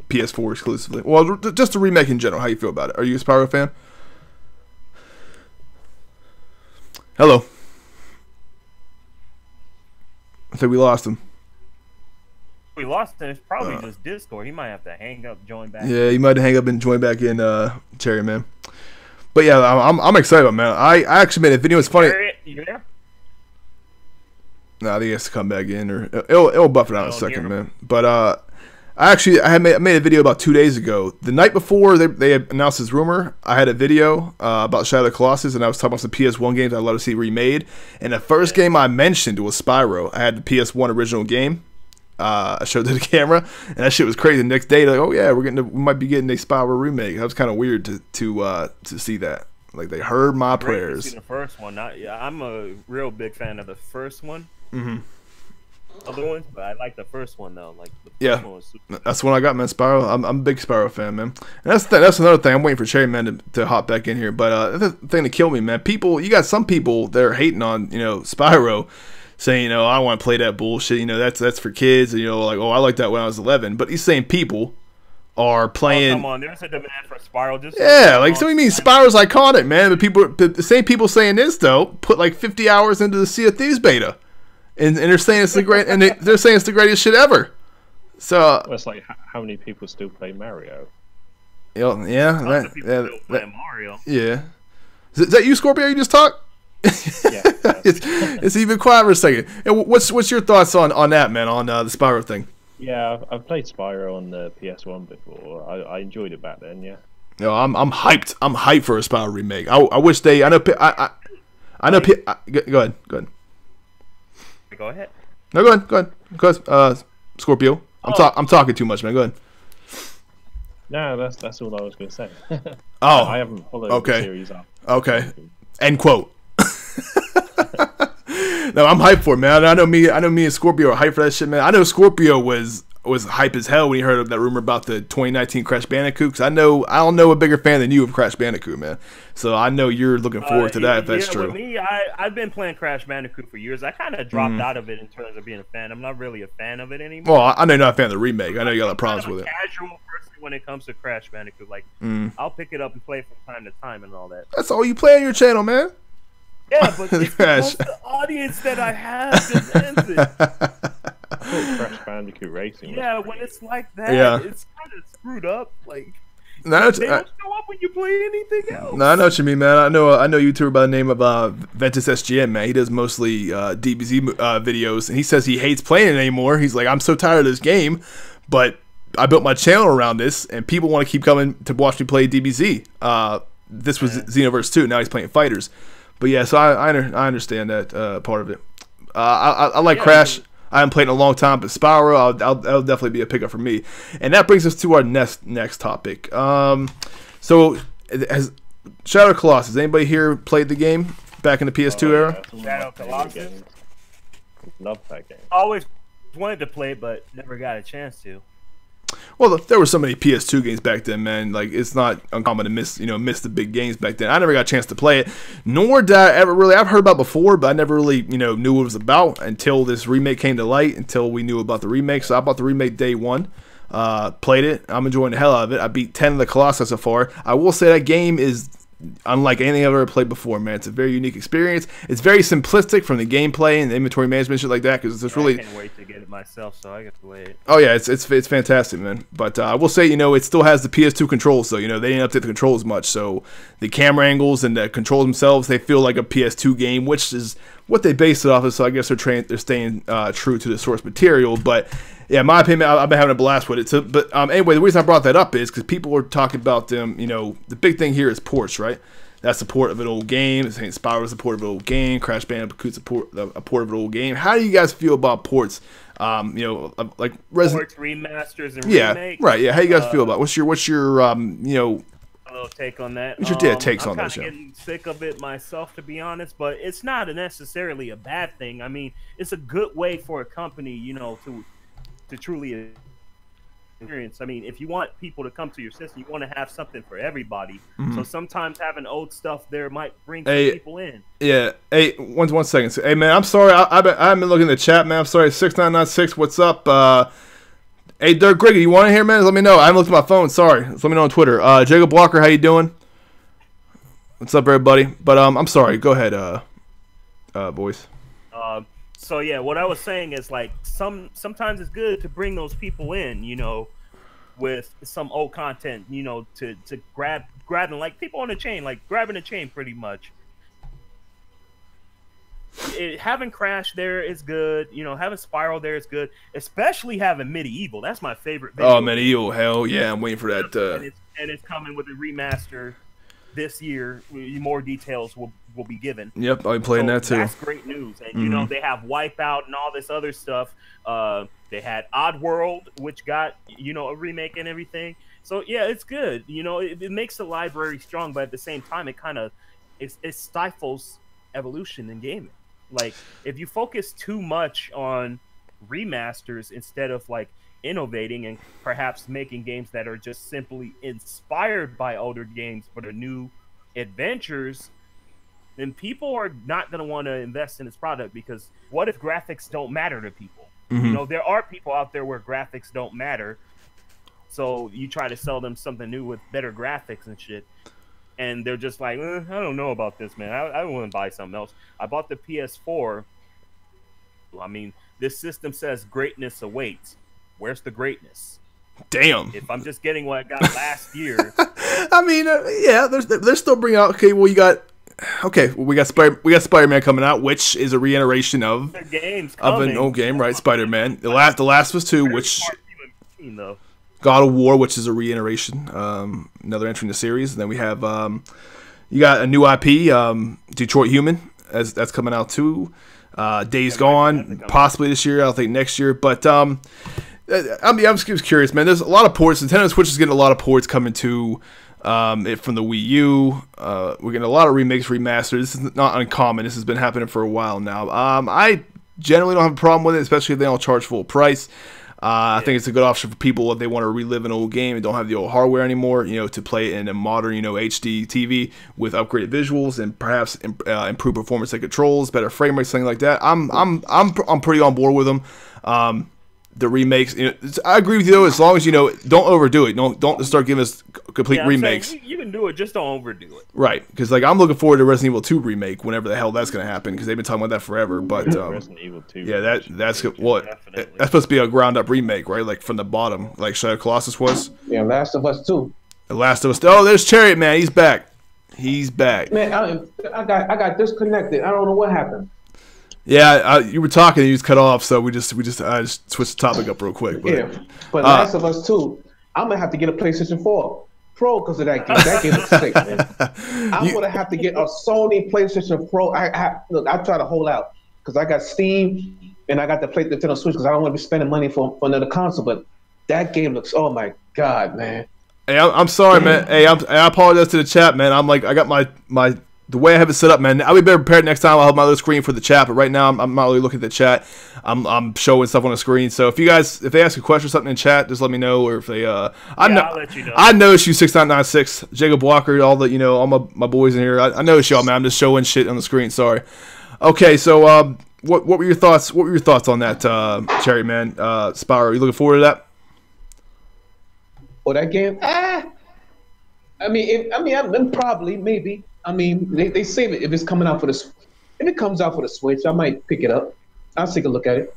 PS4 exclusively. Well, just the remake in general. How you feel about it? Are you a Spyro fan? Hello. I think we lost him. We lost him. It's probably just Discord. He might have to hang up, join back. Yeah, he might hang up and join back in, Cherry Man. But yeah, I'm excited about it, man. I actually made a video. It's funny. You there? Nah, I think he has to come back in, or it'll buff it out in a second, man. But I made a video about 2 days ago. The night before they announced this rumor, I had a video about Shadow of the Colossus, and I was talking about some PS1 games I'd love to see remade. And the first game I mentioned was Spyro. I had the PS1 original game. I showed it to the camera, and that shit was crazy. The next day, like, oh yeah, we might be getting a Spyro remake. That was kind of weird to see that. Like, they heard my prayers. See the first one, I'm a real big fan of the first one. Other ones, but I like the first one though. Like, the first one was super that's the one I got, man. Spyro. I'm a big Spyro fan, man. And that's another thing. I'm waiting for Cherry Man to hop back in here. But the thing to kill me, man. You got some people that are hating on Spyro, saying, I don't want to play that bullshit. That's for kids. And, like, oh, I liked that when I was 11. But these same people are playing. Oh, come on, there's a demand for Spyro. Just so you mean Spyro's iconic, man? But the same people saying this though put like 50 hours into the Sea of Thieves beta, and they're saying it's the great, and they're saying it's the greatest shit ever. So well, it's like how many people still play Mario? Mario. Yeah, is that you, Scorpio? You just talk. Yeah, it's even quiet for a second. And what's your thoughts on that, man? On the Spyro thing? Yeah, I've played Spyro on the PS1 before. I enjoyed it back then. Yeah. No, I'm hyped. I'm hyped for a Spyro remake. I wish they. I know. I know. Go ahead. Go ahead. Go ahead. No, go ahead. Go ahead. Because Scorpio. I'm talking too much, man. Go ahead. No, that's all I was gonna say. Oh, I haven't followed the series up. Okay. End quote. No, I'm hyped for it, man. I know me and Scorpio are hyped for that shit, man. I know Scorpio was hype as hell when he heard of that rumor about the 2019 Crash Bandicoot. Cause I don't know a bigger fan than you of Crash Bandicoot, man. So I know you're looking forward to that if that's true. With me, I've been playing Crash Bandicoot for years. I kind of dropped out of it in terms of being a fan. I'm not really a fan of it anymore. Well, I know you're not a fan of the remake. I know you got a lot of problems with it. Casual person when it comes to Crash Bandicoot, like I'll pick it up and play from time to time and all that. That's all you play on your channel, man. Yeah, but it's because the audience that I have demands it. Crash Bandicoot Racing. Yeah, when it's like that, it's kind of screwed up. Like they don't show up when you play anything else. No, I know what you mean, man. I know a YouTuber by the name of Ventus SGN, man. He does mostly DBZ videos, and he says he hates playing it anymore. He's like, I'm so tired of this game, but I built my channel around this, and people want to keep coming to watch me play DBZ. This was Xenoverse 2. Now he's playing Fighters. But yeah, so I understand that part of it. I like Crash. I haven't played in a long time, but Spyro, that'll definitely be a pickup for me. And that brings us to our next topic. So has Shadow Colossus, anybody here played the game back in the PS2 era? Shadow Colossus. Love that game. Always wanted to play it, but never got a chance to. Well, there were so many PS2 games back then, man. Like, it's not uncommon to miss the big games back then. I never got a chance to play it, nor did I ever really. I've heard about it before, but I never really, knew what it was about until this remake came to light. Until we knew about the remake, so I bought the remake day one, played it. I'm enjoying the hell out of it. I beat 10 of the Colossus so far. I will say that game is unlike anything I've ever played before, man. It's a very unique experience. It's very simplistic from the gameplay and the inventory management, shit like that. Because it's really. I can't wait to get it myself, so I get to play it. Oh yeah, it's fantastic, man. But I will say, it still has the PS2 controls, so they didn't update the controls much. So the camera angles and the controls themselves, they feel like a PS2 game, which is what they based it off of. So I guess they're staying true to the source material, but. Yeah, in my opinion, I've been having a blast with it. So, but anyway, the reason I brought that up is because people were talking about them. The big thing here is ports, right? That's the port of an old game. Saying Spyro's a port of an old game. Crash Bandicoot's a port of an old game. How do you guys feel about ports? Like ports, remasters, and remakes. Right? Yeah. How you guys feel about it? What's your a little take on that? What's your takes on that? I'm kind of getting sick of it myself, to be honest. But it's not necessarily a bad thing. I mean, it's a good way for a company, to truly experience. I mean, if you want people to come to your system, you want to have something for everybody. So sometimes having old stuff there might bring some people in. Yeah. Hey, one second. Hey, man, I'm sorry. I haven't been looking at the chat, man. I'm sorry. 6996. What's up? Hey, Dirk Griggy, you want to hear, man? Let me know. I haven't looked at my phone. Sorry. Let me know on Twitter. Jacob Walker, how you doing? What's up, everybody? But I'm sorry. Go ahead, boys. So yeah, what I was saying is like sometimes it's good to bring those people in, with some old content, to grab them like people on a chain, like grabbing a chain pretty much. Having Crash there is good, having Spyro there is good, especially having Medieval. That's my favorite video. Oh, Medieval, hell yeah, I'm waiting for that. And it's coming with a remaster this year. More details will be given. Yep, I'll be playing that too. That's great news. And they have Wipeout and all this other stuff. They had Oddworld, which got a remake and everything. So yeah, it's good. It makes the library strong, but at the same time, it stifles evolution in gaming. Like if you focus too much on remasters instead of like innovating and perhaps making games that are just simply inspired by older games but are new adventures, then people are not going to want to invest in this product, because what if graphics don't matter to people? There are people out there where graphics don't matter, so you try to sell them something new with better graphics and shit, and they're just like, I don't know about this, man. I want to buy something else. I bought the PS4. I mean, this system says greatness awaits. Where's the greatness? Damn. If I'm just getting what I got last year. I mean, yeah, they're still bringing out. Okay, well, you got Okay, well, we got Spider-Man coming out, which is a reiteration of an old game, right? Spider-Man. The Last of Us 2, which God of War, which is a reiteration, another entry in the series. And then we have you got a new IP, Detroit Human, that's coming out too. Days Gone, possibly this year. I don't think next year, but I'm just curious, man. There's a lot of ports. Nintendo Switch is getting a lot of ports coming to it from the Wii U. We're getting a lot of remakes, remasters. This is not uncommon. This has been happening for a while now. I generally don't have a problem with it, especially if they don't charge full price. I think it's a good option for people if they want to relive an old game and don't have the old hardware anymore, to play in a modern, HD TV with upgraded visuals and perhaps improved performance and controls, better frame rates, something like that. I'm pretty on board with them. The remakes, I agree with you though. As long as don't overdo it. Don't start giving us complete remakes. You can do it, just don't overdo it. Right, because I'm looking forward to Resident Evil 2 remake whenever the hell that's going to happen, because they've been talking about that forever. But Resident Evil 2. Yeah, that's supposed to be a ground up remake, right? Like from the bottom, like Shadow Colossus was. Yeah, Last of Us 2. The Last of Us. Oh, there's Chariot Man. He's back. He's back. Man, I got disconnected. I don't know what happened. Yeah, you were talking and you just cut off, so I just switched the topic up real quick. But Last of Us 2, I'm gonna have to get a PlayStation 4 Pro because of that game. That game is sick, man. I'm gonna have to get a Sony PlayStation Pro. Look, I try to hold out because I got Steam and I got the Nintendo Switch because I don't want to be spending money for another console. But that game looks, oh my god, man. Hey, I'm sorry, man. Hey, I apologize to the chat, man. I got my the way I have it set up, man. I'll be better prepared next time. I'll have my little screen for the chat, but right now I'm not really looking at the chat. I'm showing stuff on the screen. So if they ask a question or something in chat, just let me know. Or if they I'll let you know. I notice you 6996, Jacob Walker, all my boys in here. I notice y'all, man. I'm just showing shit on the screen. Sorry. Okay, so what were your thoughts? What were your thoughts on that, Cherry Man? Spyro, are you looking forward to that? Oh, that game? I'm probably, maybe. I mean, they say that if it's coming out if it comes out for the Switch, I might pick it up. I'll take a look at it.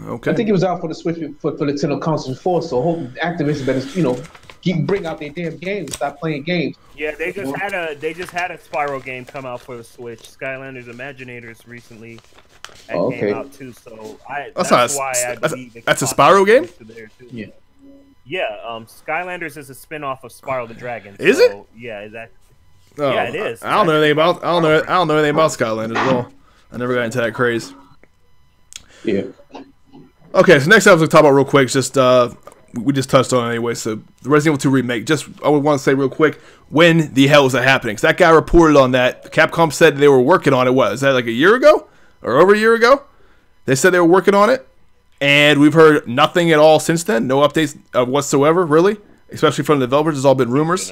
Okay. I think it was out for the Switch for the Nintendo console before, so hope Activision better, bring out their damn games, stop playing games. Yeah, they just had a Spyro game come out for the Switch. Skylanders Imaginators recently came out too, so that's why I believe that's a Spyro game. Yeah. Yeah, Skylanders is a spin-off of Spyro the Dragon. Is it? Yeah, is that? Oh, yeah, it is. I don't know anything about Skylanders at all. I never got into that craze. Yeah. Okay, so next up, we'll talk about real quick. Just we just touched on it anyway. So the Resident Evil 2 remake. Just I would want to say real quick, when the hell is that happening? Because that guy reported on that. Capcom said they were working on it. What is that, like a year ago or over a year ago? They said they were working on it, and we've heard nothing at all since then. No updates whatsoever, really. Especially from the developers, it's all been rumors.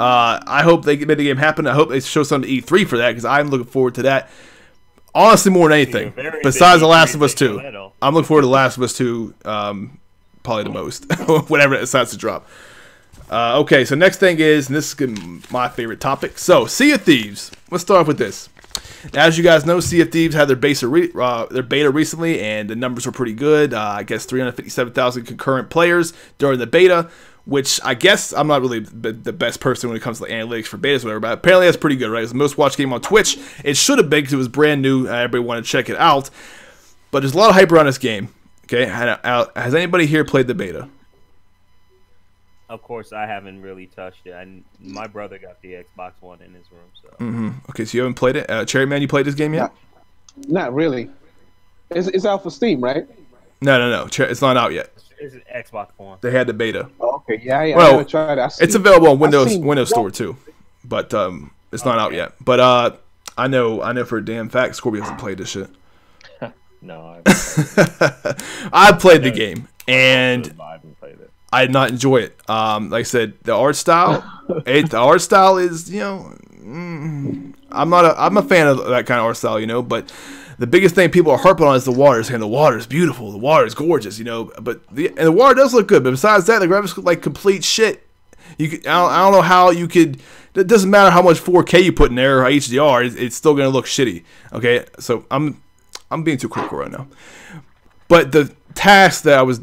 I hope they made the game happen. I hope they show something to E3 for that, because I'm looking forward to that. Honestly, more than anything, besides The Last of Us 2. I'm looking forward to The Last of Us 2 probably the most, whenever it decides to drop. Okay, so next thing is, and this is my favorite topic, so Sea of Thieves. Let's start off with this. Now, as you guys know, Sea of Thieves had their beta recently, and the numbers were pretty good. I guess 357,000 concurrent players during the beta, which I guess I'm not really the best person when it comes to analytics for betas or whatever, but apparently that's pretty good, right? It's the most watched game on Twitch. It should have been because it was brand new. Everybody wanted to check it out. But there's a lot of hype around this game. Okay, has anybody here played the beta? Of course, I haven't really touched it. My brother got the Xbox One in his room. So. Okay, so you haven't played it? Cherry Man, you played this game yet? Not really. It's out for Steam, right? No. It's not out yet. It's an Xbox One. They had the beta. Oh, okay, yeah. Well, I haven't tried it. It's available on Windows Store too, but it's not out yet. But I know for a damn fact Scorpio hasn't played this shit. No, I played the game and I haven't played it. I did not enjoy it. Like I said, the art style, is I'm a fan of that kind of art style, but the biggest thing people are harping on is the water. And the water is beautiful, the water is gorgeous, but the water does look good. But besides that, the graphics look like complete shit. I don't know how you could. It doesn't matter how much 4K you put in there or HDR, it's still gonna look shitty. Okay, so I'm being too critical right now. But the task that I was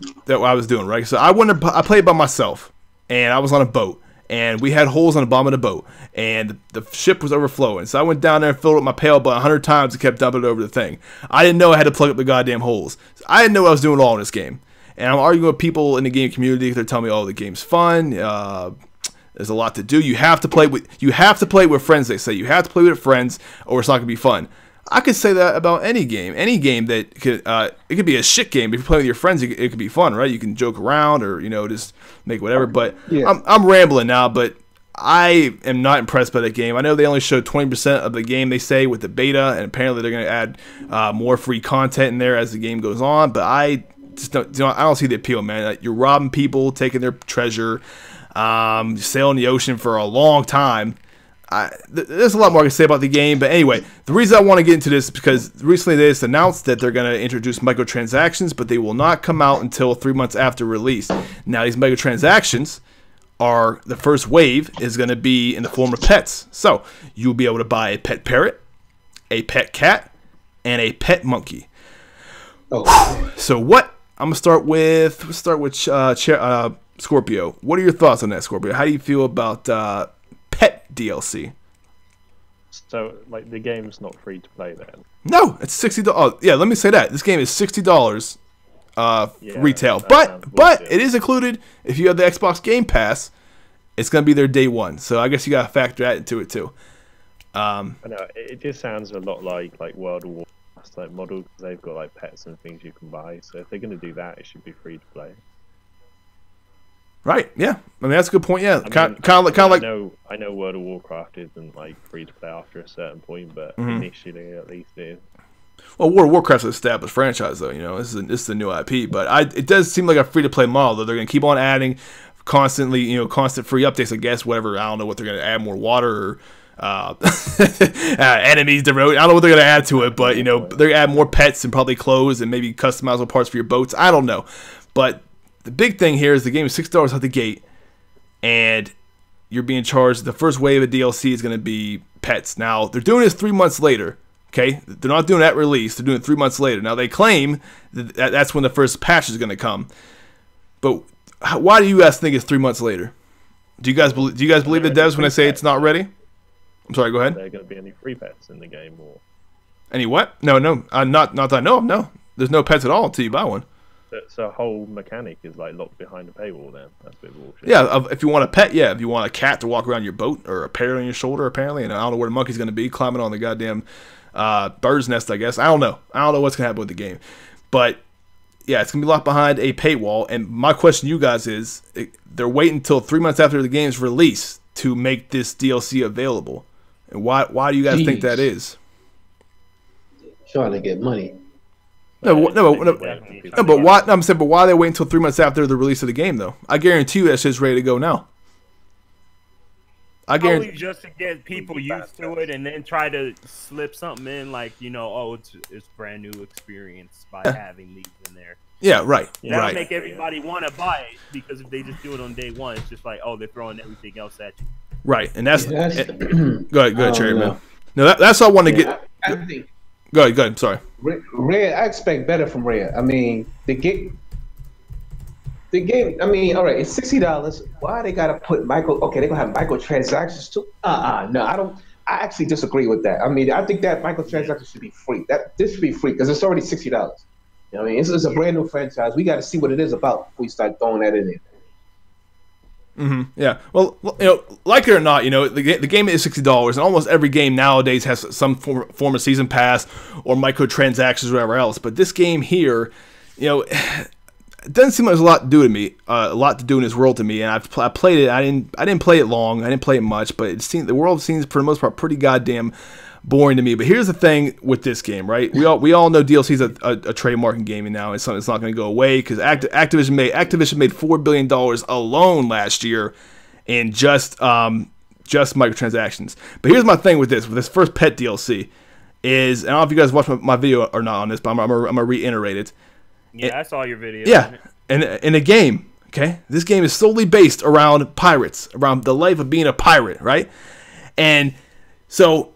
doing, right? So I played by myself, and I was on a boat, and we had holes on the bottom of the boat, and the ship was overflowing. So I went down there and filled up my pail about 100 times and kept dumping it over the thing. I didn't know I had to plug up the goddamn holes. I didn't know what I was doing all in this game. And I'm arguing with people in the game community. They're telling me, "Oh, the game's fun. There's a lot to do. You have to play with friends." They say you have to play with friends, or it's not gonna be fun. I could say that about any game. Any game that could, it could be a shit game. If you play with your friends, it could be fun, right? You can joke around or, just make whatever. But yeah. I'm rambling now, but I am not impressed by that game. I know they only showed 20% of the game, they say, with the beta, and apparently they're going to add more free content in there as the game goes on. But I just don't, I don't see the appeal, man. You're robbing people, taking their treasure, sailing the ocean for a long time. There's a lot more I can say about the game, but anyway, the reason I want to get into this is because recently they just announced that they're going to introduce microtransactions, but they will not come out until 3 months after release. Now, these microtransactions are, the first wave is going to be in the form of pets. So, you'll be able to buy a pet parrot, a pet cat, and a pet monkey. Oh. So what, I'm going to start with, Scorpio. What are your thoughts on that, Scorpio? How do you feel about pet DLC? So, like, the game's not free to play then? No, it's $60. Oh, yeah, let me say that. This game is $60 retail. But it is included if you have the Xbox Game Pass. It's going to be there day one. So I guess you got to factor that into it too. I know, it just sounds a lot like World of Warcraft like model, because they've got like pets and things you can buy. So if they're going to do that, it should be free to play. Right. Yeah. I mean, that's a good point. Yeah. Kind of like. I know World of Warcraft isn't like free to play after a certain point, but initially at least it is. Well, World of Warcraft's an established franchise, though. This is a new IP, but it does seem like a free to play model. Though they're going to keep on adding constantly, constant free updates. I guess whatever. I don't know what they're going to add, more water or enemies to road. I don't know what they're going to add to it, but they're going to add more pets and probably clothes and maybe customizable parts for your boats. I don't know, but the big thing here is the game is $6 out the gate, and you're being charged. The first wave of DLC is going to be pets. Now, they're doing this 3 months later, okay? They're not doing that release. They're doing it 3 months later. Now, they claim that that's when the first patch is going to come. But why do you guys think it's 3 months later? Do you guys believe the devs when they say it's not ready? I'm sorry, go ahead. Are there going to be any free pets in the game? Or any what? No. Not that I know of, no. There's no pets at all until you buy one. So whole mechanic is like locked behind a paywall then. That's a bit bullshit. Yeah, if you want a pet, yeah. If you want a cat to walk around your boat or a parrot on your shoulder, apparently, and I don't know where the monkey's going to be, climbing on the goddamn bird's nest, I guess. I don't know what's going to happen with the game. But, yeah, it's going to be locked behind a paywall. And my question to you guys is, they're waiting until 3 months after the game's release to make this DLC available. And why do you guys think that is? Trying to get money. But why? I'm saying, but why are they waiting until 3 months after the release of the game, though? I guarantee you that shit's ready to go now. Probably just to get people used to it, and then try to slip something in, like it's brand new experience by having these in there. Yeah, right. That'll make everybody want to buy it, because if they just do it on day one, it's just like, they're throwing everything else at you. Right, and that's go ahead, Cherry Man. No, that's all I want to get. Go ahead. I'm sorry. Red, I expect better from Red. I mean, the game. I mean, all right, it's $60. Why they gotta put Okay, they're gonna have microtransactions too. No, I don't. I actually disagree with that. I mean, I think that microtransactions should be free. This should be free because it's already $60. I mean, this is a brand new franchise. We got to see what it is about before we start throwing that in there. Yeah. Well, like it or not, the game is $60, and almost every game nowadays has some form of season pass or microtransactions or whatever else. But this game here, it doesn't seem like there's a lot to do to me, a lot to do in this world to me. And I played it. I didn't play it long. I didn't play it much, but the world seems for the most part pretty goddamn boring to me. But here's the thing with this game, right? We all know DLC is a trademark in gaming now, and something that's not going to go away, because Activision made $4 billion alone last year in just microtransactions. But here's my thing with this first pet DLC is, I don't know if you guys watched my video or not on this, but I'm gonna reiterate it. Yeah, I saw your video. Yeah, and in a game, okay, this game is solely based around pirates, around the life of being a pirate, right? And so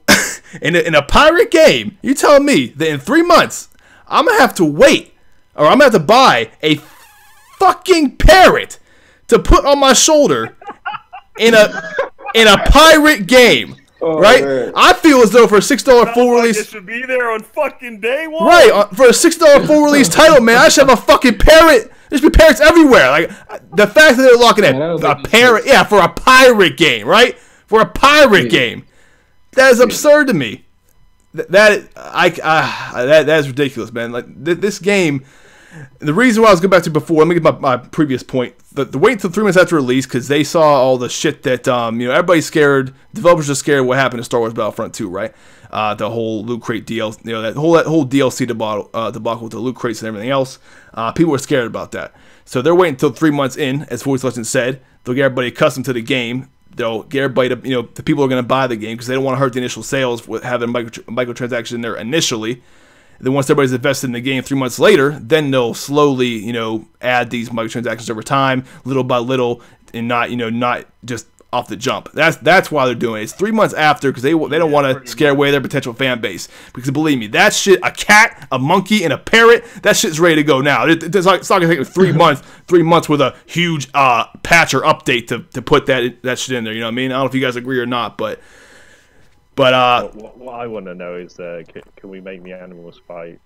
in a pirate game, you tell me that in 3 months I'm gonna have to wait, or I'm gonna have to buy a fucking parrot to put on my shoulder in a pirate game. Right, man. I feel as though for a $6 full release, it should be there on fucking day one. right? For a $6 full release title, man, I should have a fucking parrot. There should be parrots everywhere. Like the fact that they're locking in a parrot, yeah, for a pirate game, right? For a pirate game, that is absurd to me. That is ridiculous, man. Like this game. The reason why I was going back to before, let me get my previous point. The wait until 3 months after release because they saw all the shit that everybody's scared. Developers are scared. What happened to Star Wars Battlefront 2, right? The whole loot crate DLC, that whole DLC debacle with the loot crates and everything else. People were scared about that, so they're waiting until 3 months in, as Voice Legend said. They'll get everybody accustomed to the game. They'll get everybody to the people are going to buy the game because they don't want to hurt the initial sales with having microtransaction in there initially. Then once everybody's invested in the game 3 months later, then they'll slowly, add these microtransactions over time, little by little, and not just off the jump. That's why they're doing it. It's 3 months after because they don't want to scare away their potential fan base. Because believe me, that shit, a cat, a monkey, and a parrot, that shit's ready to go now. It's not gonna take 3 months. 3 months with a huge patch or update to put that shit in there. You know what I mean? I don't know if you guys agree or not, but. What I want to know is, can we make the animals fight?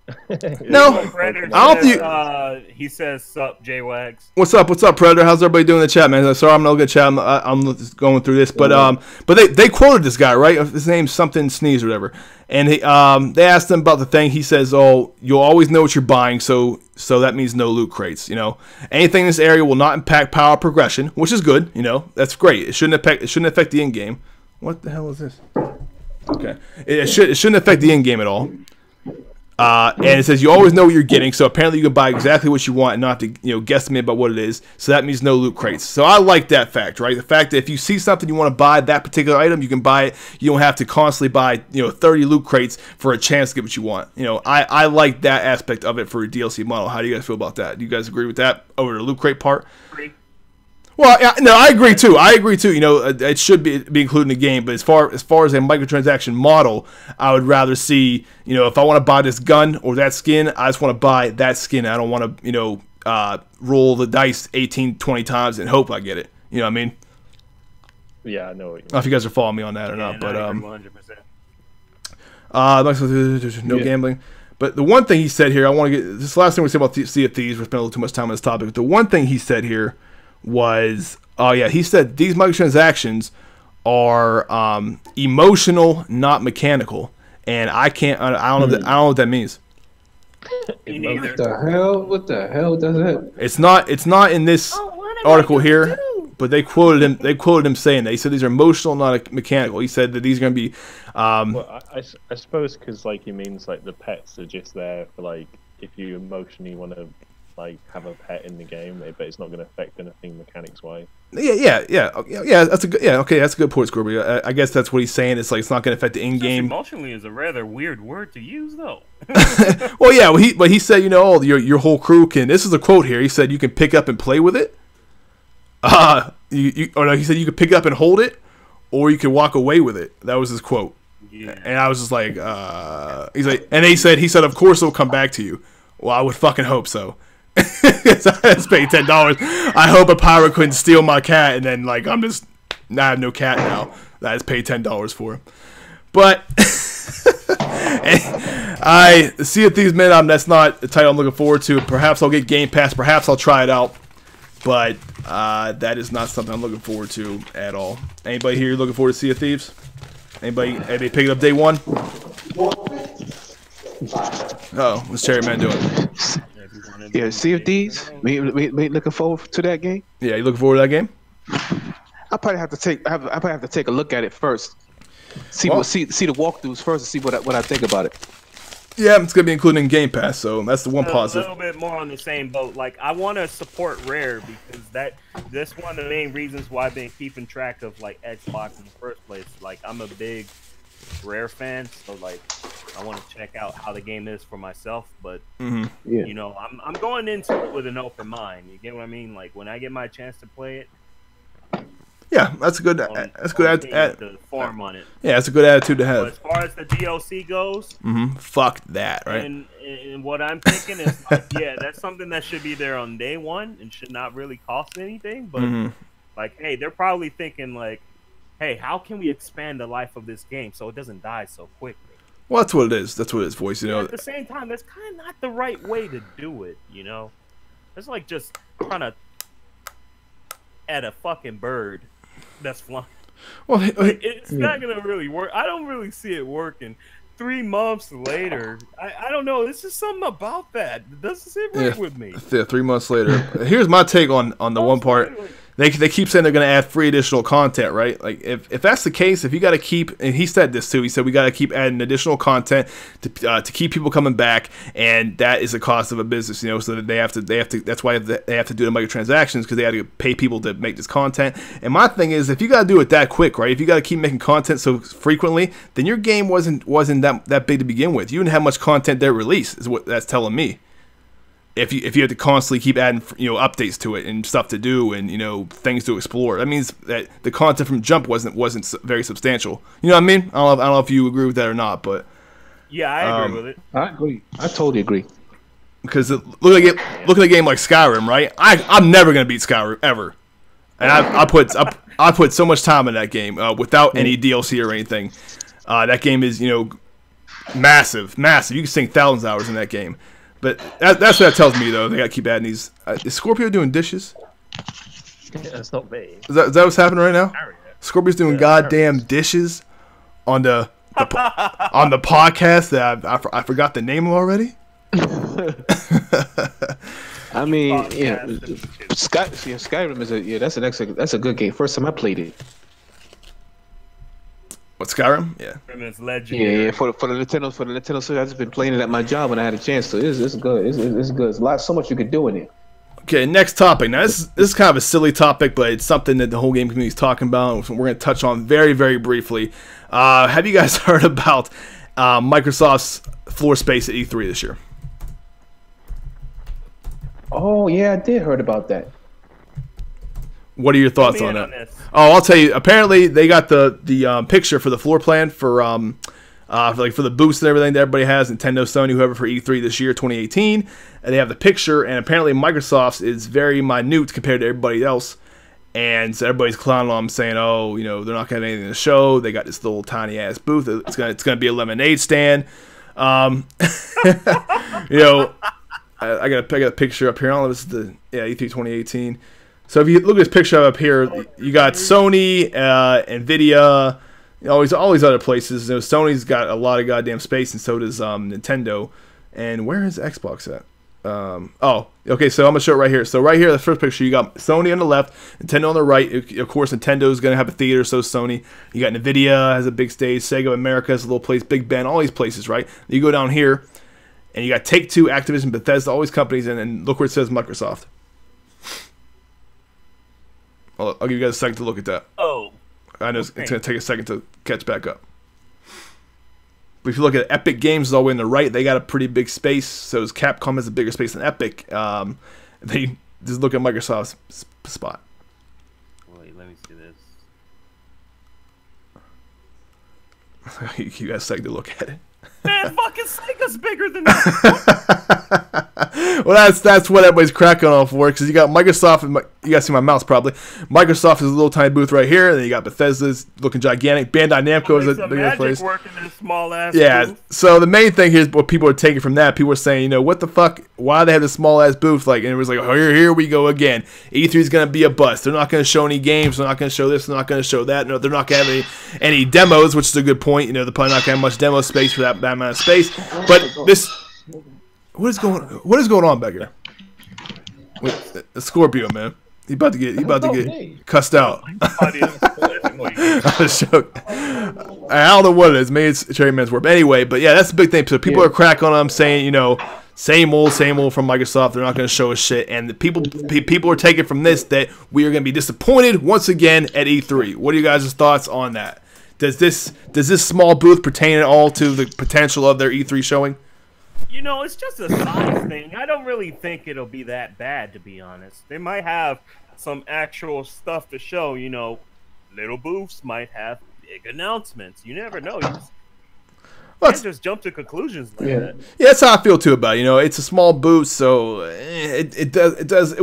No, Predator I don't says, he says, "Sup, JWAGS." What's up, Predator? How's everybody doing in the chat, man? Sorry, I'm no good chat. I'm just going through this, but they quoted this guy, right? His name's something Sneeze or whatever, and they asked him about the thing. He says, "Oh, you'll always know what you're buying, so that means no loot crates. Anything in this area will not impact power progression, which is good. That's great. It shouldn't affect the end game. What the hell is this?" Okay, it shouldn't affect the end game at all. And it says you always know what you're getting, so apparently you can buy exactly what you want and not have to guesstimate about what it is. So that means no loot crates. So I like that fact, right? The fact that if you see something you want to buy, that particular item, you can buy it. You don't have to constantly buy 30 loot crates for a chance to get what you want. I like that aspect of it for a DLC model. How do you guys feel about that? Do you guys agree with that over the loot crate part? Well, no, I agree too. It should be included in the game. But as far as a microtransaction model, I would rather see, if I want to buy this gun or that skin, I just want to buy that skin. I don't want to, roll the dice 18, 20 times and hope I get it. You know what I mean? Yeah, I know what you mean. I don't know if you guys are following me on that or not, but 100%. No gambling. But the one thing he said here, I want to get this last thing we said about Sea of Thieves. We're spending a little too much time on this topic. But the one thing he said here was, he said these microtransactions are emotional, not mechanical, and I don't know what that means. What the hell does that? It's not in this article here, but they quoted him saying that. He said these are emotional, not mechanical. He said that these are going to be. Well, I suppose because he means the pets are just there for if you emotionally want to have a pet in the game, but it's not going to affect anything mechanics wise. Yeah. That's a good point, Scorpio. I guess that's what he's saying. It's it's not going to affect the in game. Emotionally is a rather weird word to use, though. Well, yeah. He said, your whole crew can. This is a quote here. He said you can pick up and play with it. He said you could pick up and hold it, or you can walk away with it. That was his quote. Yeah. And I was just like, he said, of course it'll come back to you. Well, I would fucking hope so. I just paid $10. I hope a pirate couldn't steal my cat, and then I have no cat now that I just paid $10 for. But I see if these men. That's not the title I'm looking forward to. Perhaps I'll get Game Pass. Perhaps I'll try it out. But that is not something I'm looking forward to at all. Anybody here looking forward to Sea of Thieves? Anybody pick it up day one? Oh, what's Cherry Man doing? Yeah, Sea of Thieves. We looking forward to that game. Yeah, you looking forward to that game? I probably have to take a look at it first. See the walkthroughs first and see what I think about it. Yeah, it's gonna be included in Game Pass, so that's the one positive. A little bit more on the same boat. I want to support Rare because that's one of the main reasons why I've been keeping track of Xbox in the first place. I'm a big Rare fan, so I want to check out how the game is for myself. But I'm going into it with an open mind. You get what I mean? When I get my chance to play it. Yeah, that's a good. The form on it. Yeah, that's a good attitude to have. But as far as the DLC goes, fuck that, right? And what I'm thinking is, that's something that should be there on day one and should not really cost anything. But Like, hey, they're probably thinking like, hey, how can we expand the life of this game so it doesn't die so quickly? Well, that's what it is. That's what it is, voice. You know. At the same time, that's kind of not the right way to do it. You know, it's like just trying to at a fucking bird that's flying. Well, It's not gonna really work. I don't really see it working. 3 months later, I don't know. This is something about that. It doesn't sit right with me. Yeah, 3 months later. Here's my take on the one part. They keep saying they're going to add free additional content, right? Like, if that's the case, if you got to keep, and he said this too, he said we got to keep adding additional content to keep people coming back, and that is the cost of a business, you know. So that they have to. That's why they have to do the microtransactions, because they have to pay people to make this content. And my thing is, if you got to do it that quick, right? If you got to keep making content so frequently, then your game wasn't that big to begin with. You didn't have much content there released, is what that's telling me. If you have to constantly keep adding, you know, updates to it and stuff to do and, you know, things to explore, that means that the content from jump wasn't very substantial. You know what I mean? I don't know if you agree with that or not, but yeah, I agree with it. I agree. I totally agree. Because look at a game like Skyrim, right? I'm never gonna beat Skyrim ever, and I put so much time in that game without any DLC or anything. That game is, you know, massive. You can sink thousands of hours in that game. But that's what that tells me, though. They got to keep adding these. Is Scorpio doing dishes? That's not me. Is that what's happening right now? Scorpio's doing goddamn dishes on the podcast that I forgot the name of already. I mean, Skyrim is that's a good game. First time I played it. What, Skyrim? Yeah. It's legendary. Yeah, for the Nintendo Switch, I've just been playing it at my job when I had a chance to. It's good. It's good. There's so much you could do in it. Okay, next topic. Now this is kind of a silly topic, but it's something that the whole game community is talking about. And we're going to touch on very, very briefly. Have you guys heard about Microsoft's floor space at E3 this year? Oh yeah, I did heard about that. What are your thoughts on that? Oh, I'll tell you. Apparently, they got the picture for the floor plan for the booths and everything that everybody has, Nintendo, Sony, whoever, for E3 this year, 2018. And they have the picture, and apparently Microsoft's is very minute compared to everybody else. And so everybody's clowning on them, saying, "Oh, you know, they're not gonna have anything to show. They got this little tiny ass booth. It's gonna be a lemonade stand." You know, I got a picture up here. I don't know if this is E3 2018. So if you look at this picture up here, you got Sony, Nvidia, all these other places. You know, Sony's got a lot of goddamn space, and so does Nintendo. And where is Xbox at? Oh, okay. So I'm gonna show it right here. So right here, the first picture, you got Sony on the left, Nintendo on the right. Of course, Nintendo's gonna have a theater, so Sony. You got Nvidia has a big stage. Sega America has a little place. Big Ben, all these places, right? You go down here, and you got Take-Two, Activision, Bethesda, all these companies, and look where it says Microsoft. I'll give you guys a second to look at that. Oh. I know it's going to take a second to catch back up. But if you look at Epic Games, all the way on the right, they got a pretty big space. So Capcom has a bigger space than Epic. They just look at Microsoft's spot. Wait, let me see this. You guys a second to look at it. Man, fucking Sega's bigger than that. Well, that's what everybody's cracking on for, because you got Microsoft, and you guys see my mouse probably. Microsoft is a little tiny booth right here, and then you got Bethesda's looking gigantic. Bandai Namco is a bigger place. Yeah. Booth. So the main thing here is what people are taking from that. People are saying, you know, what the fuck? Why do they have this small ass booth? Like, and it was like, oh, here we go again. E3 is gonna be a bust. They're not gonna show any games. They're not gonna show this. They're not gonna show that. No, they're not gonna have any demos, which is a good point. You know, they're probably not gonna have much demo space for that amount of space. But this. What is going on back here? Wait, Scorpio, man. He about to get cussed out. I was shook. I don't know what it is. Maybe it's Cherry Man's work. Anyway, but yeah, that's the big thing. So people are cracking on them, saying, you know, same old from Microsoft. They're not going to show us shit. And the people are taking from this that we are going to be disappointed once again at E3. What are you guys' thoughts on that? Does this small booth pertain at all to the potential of their E3 showing? You know, it's just a size thing. I don't really think it'll be that bad, to be honest. They might have some actual stuff to show. You know, little booths might have big announcements. You never know. You can't just jump to conclusions like that. Yeah, that's how I feel too about it. You know, it's a small booth, so it does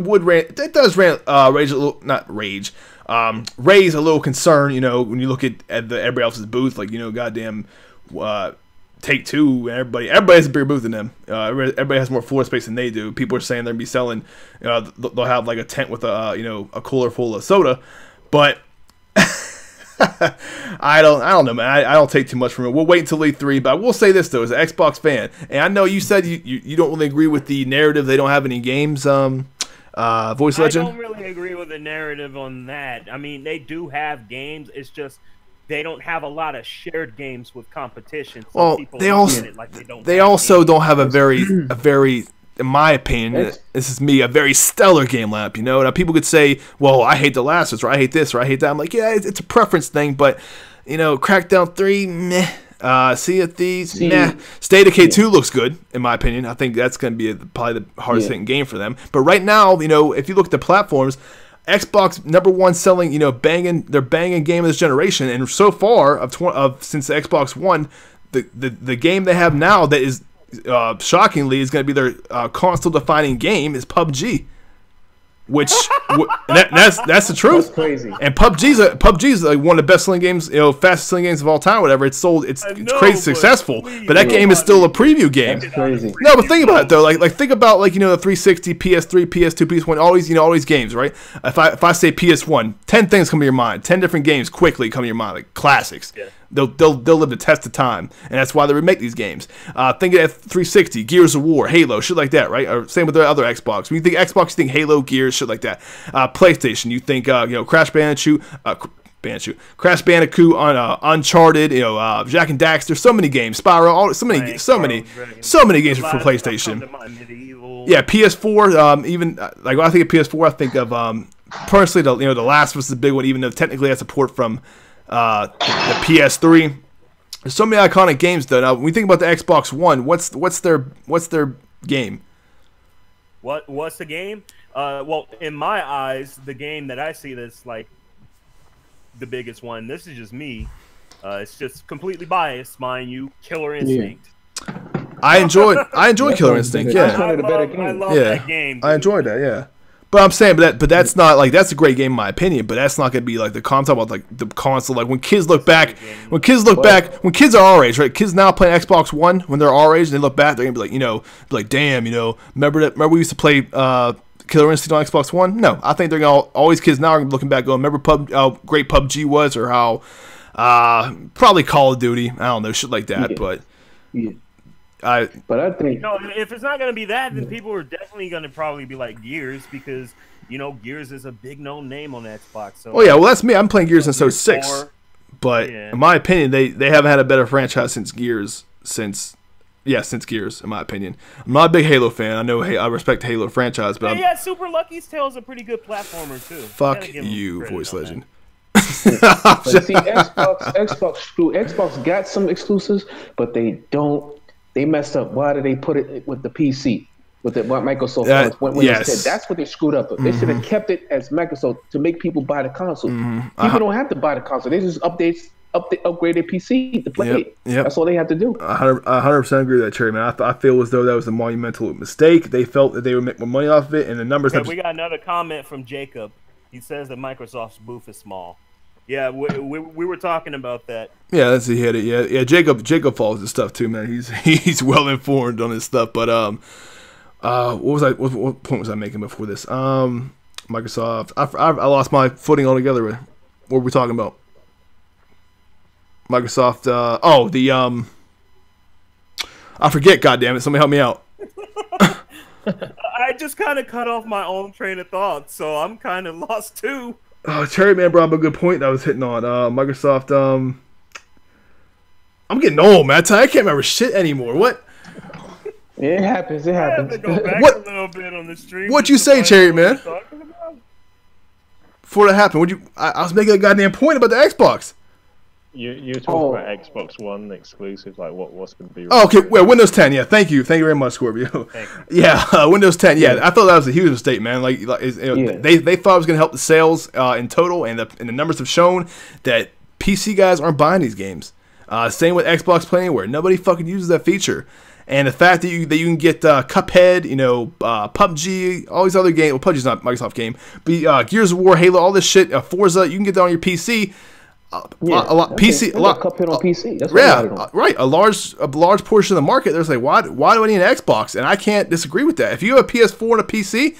raise a little concern, when you look at everybody else's booth, like, goddamn, Take-Two, and everybody has a bigger booth than them. Everybody has more floor space than they do. People are saying they're gonna be selling, they'll have like a tent with a cooler full of soda, but I don't know, man. I don't take too much from it. We'll wait until E3, but I will say this though, as an Xbox fan, and I know you said you don't really agree with the narrative. They don't have any games. Voice Legend. I don't really agree with the narrative on that. I mean, they do have games. It's just they don't have a lot of shared games with competition. So well, people they also don't have a very in my opinion, this is me, a very stellar game lineup. Now people could say, well, I hate The Last of Us, or I hate this, or I hate that. I'm like, yeah, it's a preference thing, but Crackdown 3, meh. Sea of Thieves, nah. State of K2 looks good, in my opinion. I think that's going to be probably the hardest hitting game for them. But right now, if you look at the platforms, Xbox #1 selling, they're banging game of this generation, and so far since the Xbox One, the game they have now that is shockingly is going to be their console-defining game is PUBG. Which that's the truth. That's crazy. And PUBG is like one of the best-selling games, fastest selling games of all time. Whatever it's sold, it's crazy successful. But that game is still a preview game. That's crazy. No, but think about it though. Like think about the 360, PS3, PS2, PS1, all these games, right? If I say PS1, 10 things come to your mind. 10 different games quickly come to your mind, like classics. Yeah. They'll live the test of time, and that's why they remake these games. Think of 360, Gears of War, Halo, shit like that, right? Or same with the other Xbox. When you think Xbox, you think Halo, Gears, shit like that. PlayStation, you think Crash Bandicoot, Crash Bandicoot on Uncharted, Jack and Daxter, so many games, Spyro, so many games for PlayStation. Yeah, PS4, even like when I think of PS4, I think of personally the Last of Us is a big one, even though technically that's support from the PS3. There's so many iconic games though. Now, when we think about the Xbox One, what's their game? What's the game? Well, in my eyes, the game that I see that's like the biggest one. This is just me. It's just completely biased, mind you. Killer Instinct. Yeah. I enjoyed Killer Instinct. Yeah, I love that game. Dude. I enjoyed that. Yeah. But I'm saying, but that's not like that's a great game in my opinion. But that's not gonna be like the console about like the console. Like when kids look back, when kids are our age, right? Kids now playing Xbox One when they're our age, and they look back, they're gonna be like, damn, remember we used to play Killer Instinct on Xbox One? No, I think they're gonna all these kids now are looking back, going, remember how great PUBG was, or how probably Call of Duty, I don't know, shit like that. Yeah. But yeah. I think if it's not gonna be that, then people are definitely gonna probably be like Gears, because Gears is a big known name on Xbox. So yeah, well that's me. I'm playing Gears since 06. But in my opinion, they haven't had a better franchise since Gears. Since Gears, in my opinion. I'm not a big Halo fan. I know I respect the Halo franchise, but Super Lucky's Tale is a pretty good platformer too. Fuck you, Voice Legend. But see, Xbox got some exclusives, but they messed up. Why did they put it with the PC? With what Microsoft wants. When they said that's what they screwed up. They should have kept it as Microsoft to make people buy the console. People don't have to buy the console. They just upgrade their PC to play it. That's all they have to do. I 100% agree with that, Cherry, man. I feel as though that was a monumental mistake. They felt that they would make more money off of it, and the numbers. We got another comment from Jacob. He says that Microsoft's booth is small. Yeah, we were talking about that. Yeah, that's he had it. Yeah. Jacob follows his stuff too, man. He's well informed on his stuff. But what point was I making before this? Microsoft. I lost my footing altogether. What were we talking about? Microsoft. I forget. Goddamn it! Somebody help me out. I just kind of cut off my own train of thought, so I'm kind of lost too. Oh, Cherry man brought up a good point that I was hitting on. Microsoft. I'm getting old, man. I can't remember shit anymore. What? It happens. It happens. Go back a little bit on the stream. What'd you say, Cherry man? Before that happened, I was making a goddamn point about the Xbox. You talking about Xbox One exclusive, like what's going to be? Oh, okay, well, Windows 10, yeah. Thank you very much, Scorpio. Yeah, Windows 10, yeah. I thought that was a huge mistake, man. They thought it was going to help the sales in total, and the numbers have shown that PC guys aren't buying these games. Same with Xbox Play Anywhere. Nobody fucking uses that feature. And the fact that you can get Cuphead, you know, PUBG, all these other games. Well, PUBG's not a Microsoft game, but Gears of War, Halo, all this shit, Forza, you can get that on your PC. A lot Cuphead on PC. That's right. A large portion of the market. There's like, why do I need an Xbox? And I can't disagree with that. If you have a PS4 and a PC,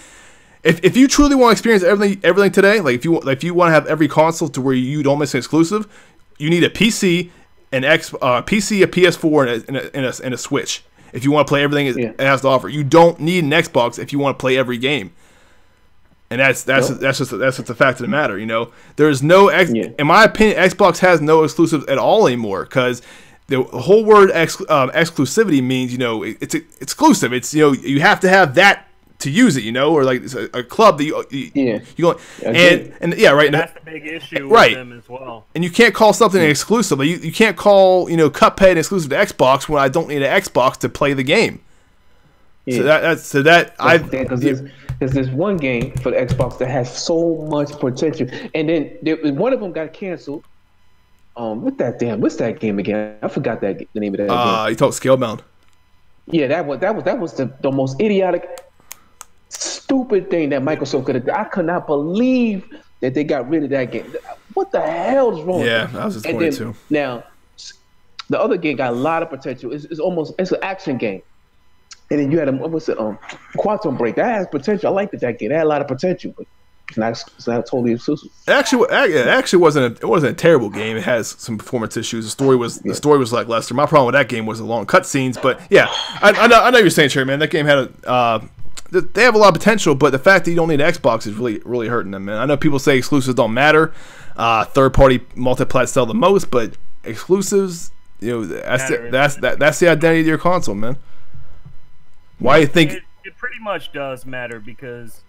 if you truly want to experience everything today, like if you want to have every console to where you don't miss an exclusive, you need a PC, a PS4, and a Switch. If you want to play everything it has to offer, you don't need an Xbox if you want to play every game. And that's just a fact of the matter. You know, there's no in my opinion, Xbox has no exclusives at all anymore, because the whole word exclusivity means, you know, it's exclusive. It's, you know, you have to have that to use it, you know, or like a club that you go and yeah, right. That's the big issue with them as well. And you can't call something exclusive. Like you can't call, you know, Cuphead exclusive to Xbox when I don't need an Xbox to play the game. Yeah. Because there's one game for the Xbox that has so much potential, and then one of them got canceled. What's that game again? I forgot the name of that game. You talk Scalebound. Yeah, that was the most idiotic, stupid thing that Microsoft could have done. I could not believe that they got rid of that game. What the hell is wrong? Yeah, I was disappointed too. Now, the other game got a lot of potential. It's an action game. And then you had Quantum Break. That has potential. I liked that game. That had a lot of potential, but it's not totally exclusive. It actually wasn't a terrible game. It has some performance issues. The story was lackluster. My problem with that game was the long cutscenes. But yeah, I know what you're saying, Cherry, man. That game had they have a lot of potential, but the fact that you don't need an Xbox is really hurting them, man. I know people say exclusives don't matter. Third party multi-plat sell the most, but exclusives, you know, that's the identity of your console, man. Why do you think it pretty much does matter? Because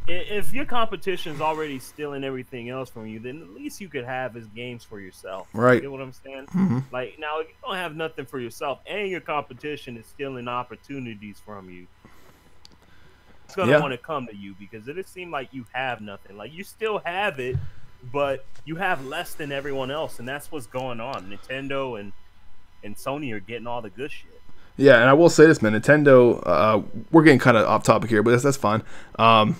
if your competition's already stealing everything else from you, then at least you could have as games for yourself. Right. You get what I'm saying? Mm-hmm. Like, now, if you don't have nothing for yourself and your competition is stealing opportunities from you, it's going to want to come to you, because it seems like you have nothing. Like, you still have it, but you have less than everyone else, and that's what's going on. Nintendo and Sony are getting all the good shit. Yeah, and I will say this, man. Nintendo, we're getting kind of off topic here, but that's fine. Not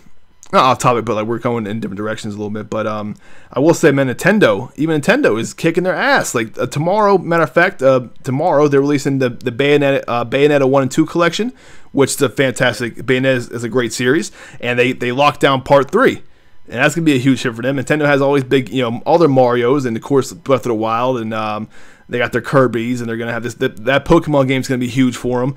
off topic, but like we're going in different directions a little bit. But I will say, man, even Nintendo is kicking their ass. Like tomorrow, matter of fact, tomorrow they're releasing the Bayonetta 1 and 2 collection, which is a fantastic. Bayonetta is a great series, and they locked down Part 3. And that's gonna be a huge hit for them. Nintendo has always big, you know, all their Mario's, and of course Breath of the Wild, and they got their Kirby's, and they're gonna have that Pokemon game's gonna be huge for them.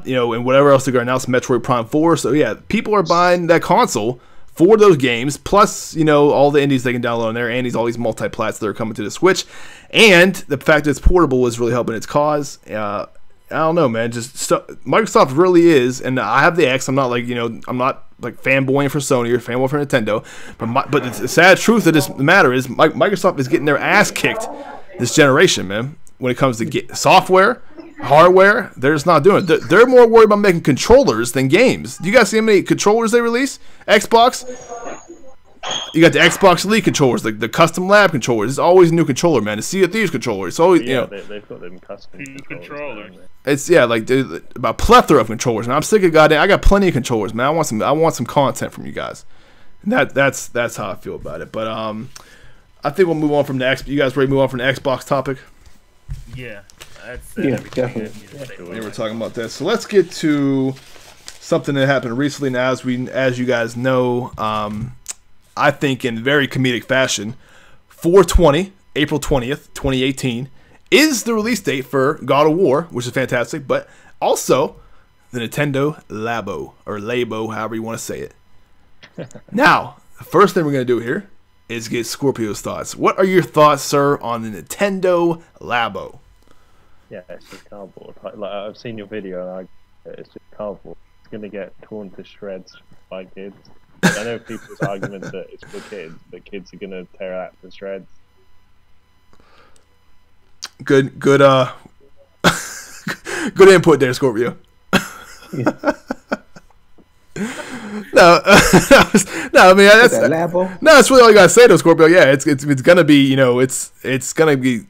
You know, and whatever else they're gonna announce, Metroid Prime 4. So yeah, people are buying that console for those games, plus, you know, all the indies they can download on there, and all these multi-plats that are coming to the Switch, and the fact that it's portable is really helping its cause. I don't know, man. Microsoft really is, and I have the X. I'm not like, you know, I'm not like fanboying for Sony or fanboying for Nintendo, but the sad truth of this matter is Microsoft is getting their ass kicked this generation, man. When it comes to software, hardware, they're just not doing it. They're more worried about making controllers than games. Do you guys see how many controllers they release? Xbox. You got the Xbox Elite controllers, the custom lab controllers. It's always a new controller, man. The Sea of Thieves controller. It's always, you know, they've got them custom controllers. It's like about plethora of controllers, and I'm sick of goddamn. I got plenty of controllers, man. I want some content from you guys. And that's how I feel about it. But I think we'll move on from the X. You guys ready to move on from the Xbox topic? Yeah, that's definitely. We were talking about that, so let's get to something that happened recently. Now, as you guys know, I think in very comedic fashion, 4/20, April 20th, 2018, is the release date for God of War, which is fantastic, but also the Nintendo Labo, or Labo, however you want to say it. Now, the first thing we're going to do here is get Scorpio's thoughts. What are your thoughts, sir, on the Nintendo Labo? Yeah, it's just cardboard. Like I've seen your video, and it's just cardboard. It's going to get torn to shreds by kids. I know people's argument that it's for kids, but kids are going to tear that to shreds. Good good input there, Scorpio. No, I mean that's really all you gotta say though, Scorpio. Yeah, it's gonna be, you know, it's gonna be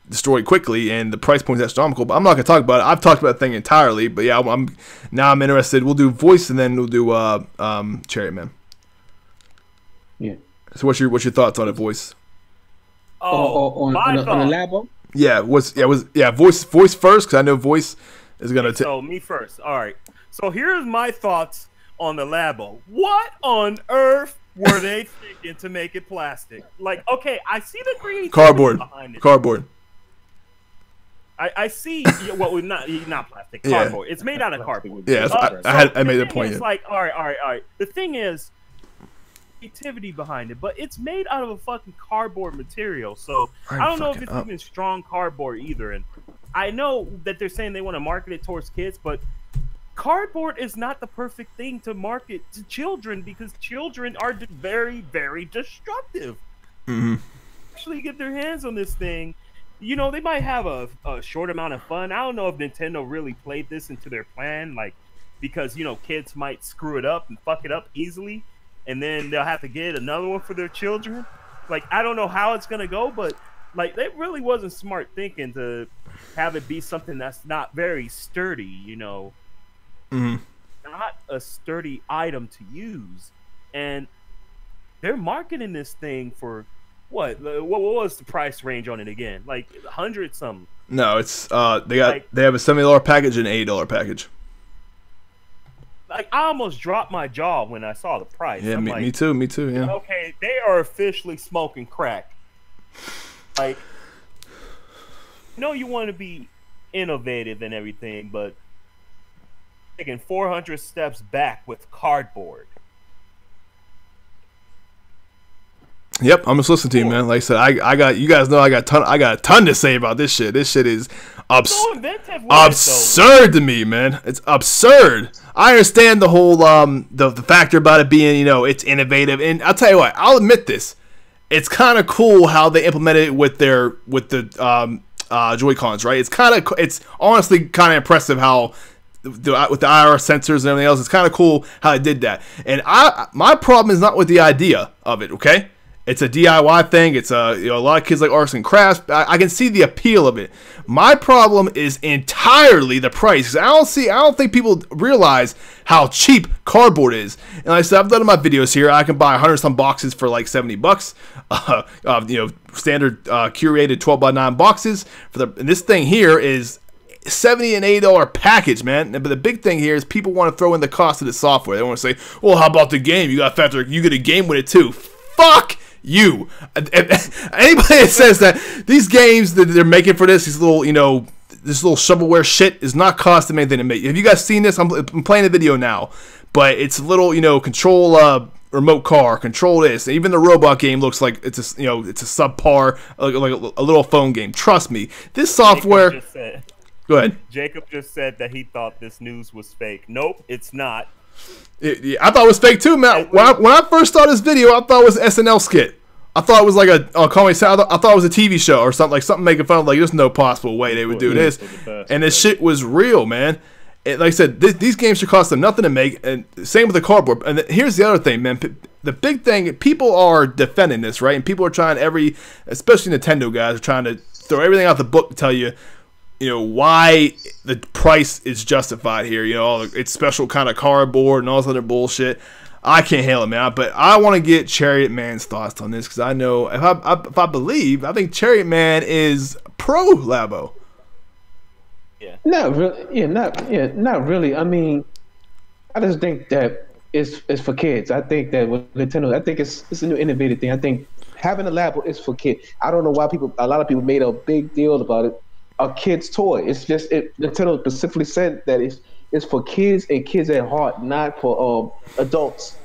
destroyed quickly, and the price point is astronomical. But I'm not gonna talk about it. I've talked about the thing entirely, but yeah, I'm interested. We'll do voice, and then we'll do Chariot Man. Yeah. So what's your thoughts on it, voice? On the Labo? Yeah, voice first, because I know voice is gonna. So me first. All right. So here's my thoughts on the Labo. What on earth were they thinking to make it plastic? Like, okay, I see the creativity behind it. Cardboard. I see. Well, not plastic. Cardboard. It's made out of cardboard. Yeah, I made that point. It's like, all right. The thing is, creativity behind it, but it's made out of a fucking cardboard material. So I don't know if it's even strong cardboard either. And I know that they're saying they want to market it towards kids, but cardboard is not the perfect thing to market to children because children are very, very destructive. Actually get their hands on this thing. You know, they might have a short amount of fun. I don't know if Nintendo really played this into their plan, like, because, you know, kids might screw it up and fuck it up easily, and then they'll have to get another one for their children. Like, I don't know how it's going to go, but, like, it really wasn't smart thinking to have it be something that's not very sturdy, you know. Not a sturdy item to use. And they're marketing this thing for... What was the price range on it again? Like 100 something. No, it's they have a $70 package and an $80 package. Like I almost dropped my jaw when I saw the price. Yeah, me too. Yeah. Okay, they are officially smoking crack. Like, you want to be innovative and everything, but taking 400 steps back with cardboard. Yep, I'm just listening to you, man. Like I said, I got you guys know I got a ton to say about this shit. This shit is absurd to me, man. It's absurd. I understand the whole the factor about it being, it's innovative, and I'll tell you what, I'll admit this. It's kind of cool how they implemented it with the Joy-Cons, right? It's honestly kind of impressive how with the IR sensors and everything else. It's kind of cool how they did that. And my problem is not with the idea of it, okay? It's a DIY thing. It's a lot of kids like arts and crafts. I can see the appeal of it. My problem is entirely the price. I don't think people realize how cheap cardboard is. And like I said, I've done in my videos here. I can buy 100-some boxes for like $70. Standard curated 12x9 boxes and this thing here is $70 and $80 package, man. But the big thing here is people want to throw in the cost of the software. They want to say, well, how about the game? You got factor. You get a game with it too. Fuck you. Anybody that says that these games that they're making for this little shovelware shit is not costing anything to make. Have you guys seen this? I'm playing the video now, but it's a little, control remote car, control this. Even the robot game looks like it's a subpar, like a little phone game. Trust me, this software. Go ahead. Jacob just said that he thought this news was fake. Nope, it's not. I thought it was fake too, man. When I first saw this video, I thought it was an SNL skit. I thought it was like Call Me Sal. I thought it was a TV show or something making fun of there's no possible way they would do this. And this shit was real, man. And like I said, these games should cost them nothing to make. And same with the cardboard. And here's the other thing, man. The big thing, people are defending this, right? And people are trying especially Nintendo guys, are trying to throw everything out the book to tell you, why the price is justified here. It's special kind of cardboard and all this other bullshit. I can't handle it, man. But I want to get Chariot Man's thoughts on this because I know if I think Chariot Man is pro Labo. Yeah. Not really. Not really. I mean, I just think that it's for kids. I think that with Nintendo, I think it's a new innovative thing. I think having a Labo is for kids. I don't know why a lot of people made a big deal about it. A kid's toy. It's just Nintendo specifically said that it's for kids and kids at heart, not for adults.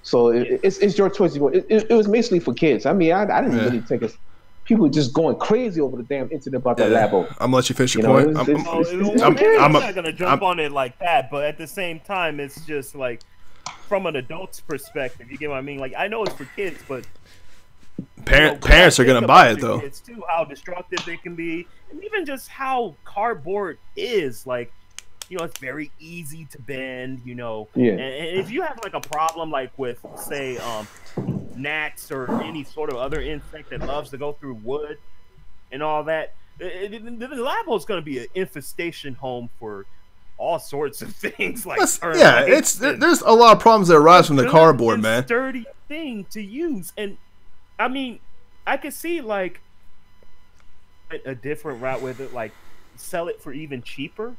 So it's your choice. It was basically for kids. I mean, I didn't really think it's people just going crazy over the damn internet about that Labo. I'm gonna let you finish your point. I'm not gonna jump on it like that, but at the same time, it's just like from an adult's perspective. You get what I mean? Like I know it's for kids, but parents are gonna buy it though. It's too how destructive they can be, and even just how cardboard is. Like, it's very easy to bend. Yeah. And if you have like a problem like with say gnats or any sort of other insect that loves to go through wood and all that, The Labo is going to be an infestation home for all sorts of things. Like yeah, there's a lot of problems that arise from the cardboard, man. Sturdy thing to use, and I mean, I could see like a different route with it, like sell it for even cheaper.